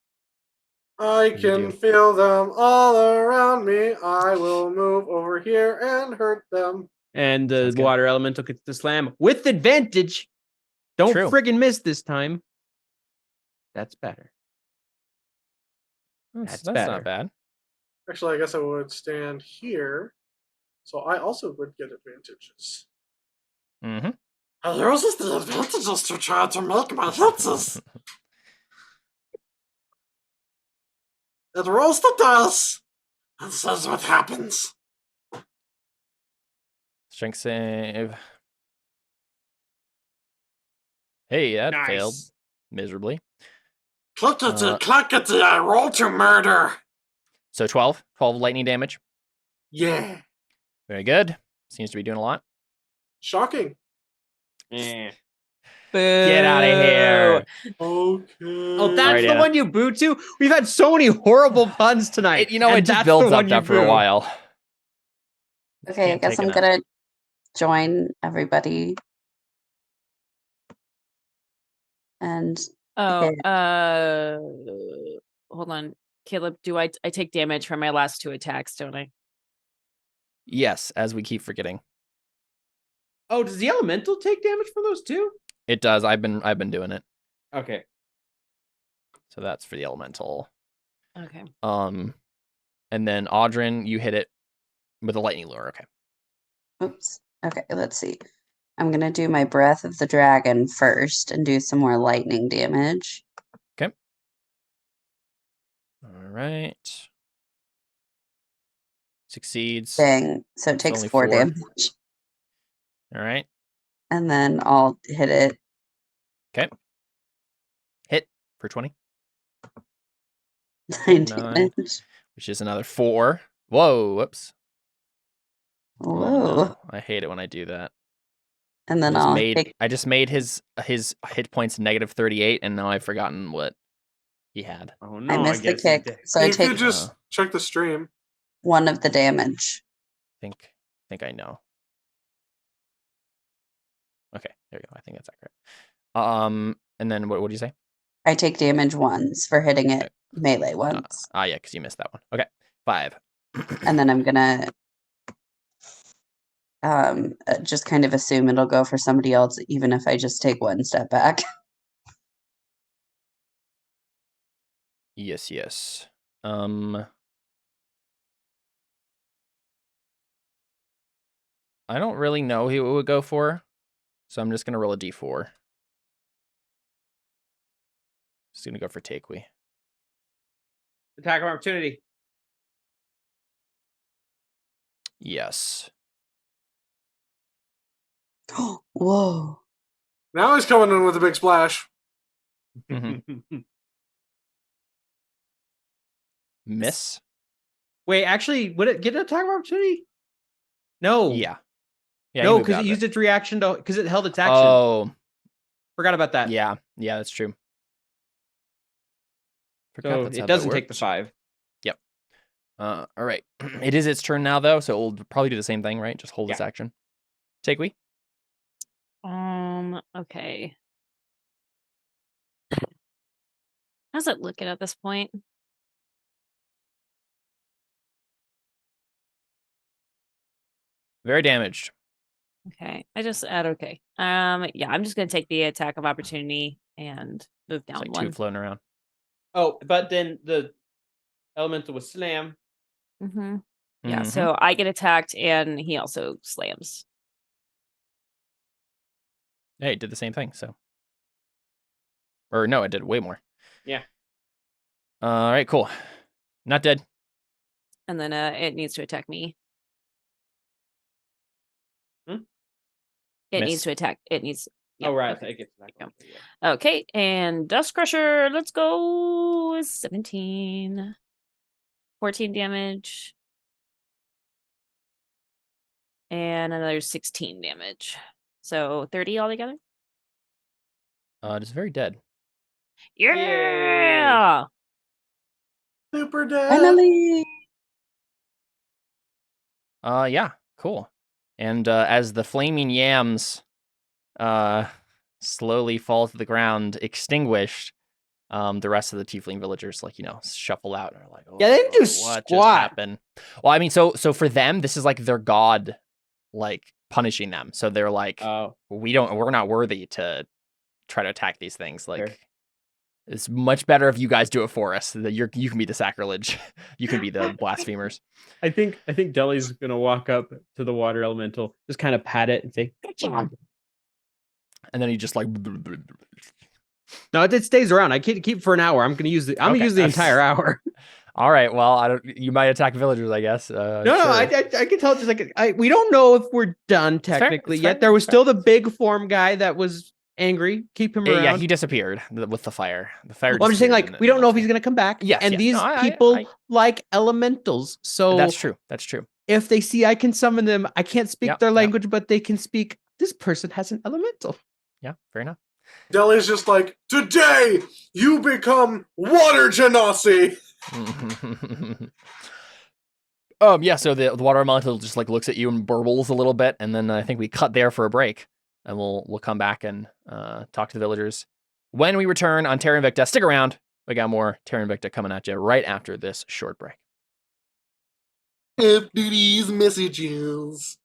I can feel them all around me. I will move over here and hurt them. And the water elemental gets to slam with advantage. Don't friggin' miss this time. That's better. That's better. Not bad. Actually, I guess I would stand here. So I also would get advantages. Mm-hmm. I uses the advantages to try to make my hits. It rolls the dice and says what happens. Strength save. Hey, that failed miserably. Click it, I roll to murder. So 12 lightning damage. Yeah. Very good. Seems to be doing a lot. Shocking. Get out of here. Okay. Oh, that's the one you boo to? We've had so many horrible puns tonight. It just builds up that for a while. Okay, I guess I'm going to join everybody. And hold on. Caleb, do I take damage from my last 2 attacks, don't I? Yes, as we keep forgetting. Oh, does the elemental take damage from those 2? It does. I've been doing it. Okay. So that's for the elemental. Okay. And then Audrin, you hit it with a lightning lure. Okay. Oops. Okay, let's see. I'm going to do my Breath of the Dragon first and do some more lightning damage. Okay. All right. Succeeds. Dang. So it takes 4 damage. All right. And then I'll hit it. Okay. Hit for 20. 9 9. damage. Which is another 4. Whoa, whoops. Whoa. Oh, no. I hate it when I do that. And then I just made his hit points negative 38, and now I've forgotten what he had. Oh no! I missed the kick, so I You take could just check the stream. 1 of the damage. Think I know. Okay, there you go. I think that's accurate. And then what do you say? I take damage once for hitting it melee once. Yeah, because you missed that one. Okay, 5. And then I'm gonna just kind of assume it'll go for somebody else, even if I just take 1 step back. Yes. I don't really know who it would go for, so I'm just gonna roll a d4. Just gonna go for Takewee. Attack of opportunity. Yes. Whoa. Now he's coming in with a big splash. Miss. Wait, actually, would it get an attack of opportunity? No. Yeah, no, because it used its reaction to because it held its action. Oh, forgot about that. Yeah, that's true. So it doesn't take the 5. Yep. All right. It is its turn now, though, so it'll probably do the same thing, right? Just hold its action. Takewee. Okay. How's it looking at this point? Very damaged. Okay. I just add okay. Yeah, I'm just gonna take the attack of opportunity and move down It's like 1. 2 floating around. Oh, but then the elemental was slam. Mm-hmm. Yeah, so I get attacked and he also slams. Hey, it did the same thing, so. Or no, it did way more. Yeah. All right, cool. Not dead. And then it needs to attack me. It Miss. needs to attack. It needs. Yeah, oh, right. Okay. It gets back on. Okay, and Dust Crusher. Let's go. 17. 14 damage. And another 16 damage. So 30 altogether? It's very dead. Yeah! Super dead. Finally! Yeah, cool. And as the flaming yams slowly fall to the ground, extinguished, the rest of the tiefling villagers, shuffle out and are like, oh, yeah, they didn't do what squat. just happened? Well, I mean, so for them, this is like their god, punishing them. So they're like, we're not worthy to try to attack these things. Like, it's much better if you guys do it for us. That you can be the sacrilege. You can be the blasphemers. I think Deli's gonna walk up to the water elemental, just kind of pat it and say, "Good job." And then he just No, it stays around. I can't keep it for an hour. I'm gonna use the entire hour. All right. Well, you might attack villagers, I guess. No, I can tell. Just we don't know if we're done technically yet. There was still the big form guy that was angry. Keep him around. Yeah, he disappeared with the fire. The fire. Well, I'm just saying, we don't know if he's gonna come back. Yes, and these people like elementals. So that's true. That's true. If they see I can summon them, I can't speak their language, but they can speak. This person has an elemental. Yeah, fair enough. Deli's just like, today you become water genasi. Yeah, so the water elemental just looks at you and burbles a little bit, and then I think we cut there for a break, and we'll come back and talk to the villagers. When we return on Terra Invicta, stick around. We got more Terra Invicta coming at you right after this short break. After these messages.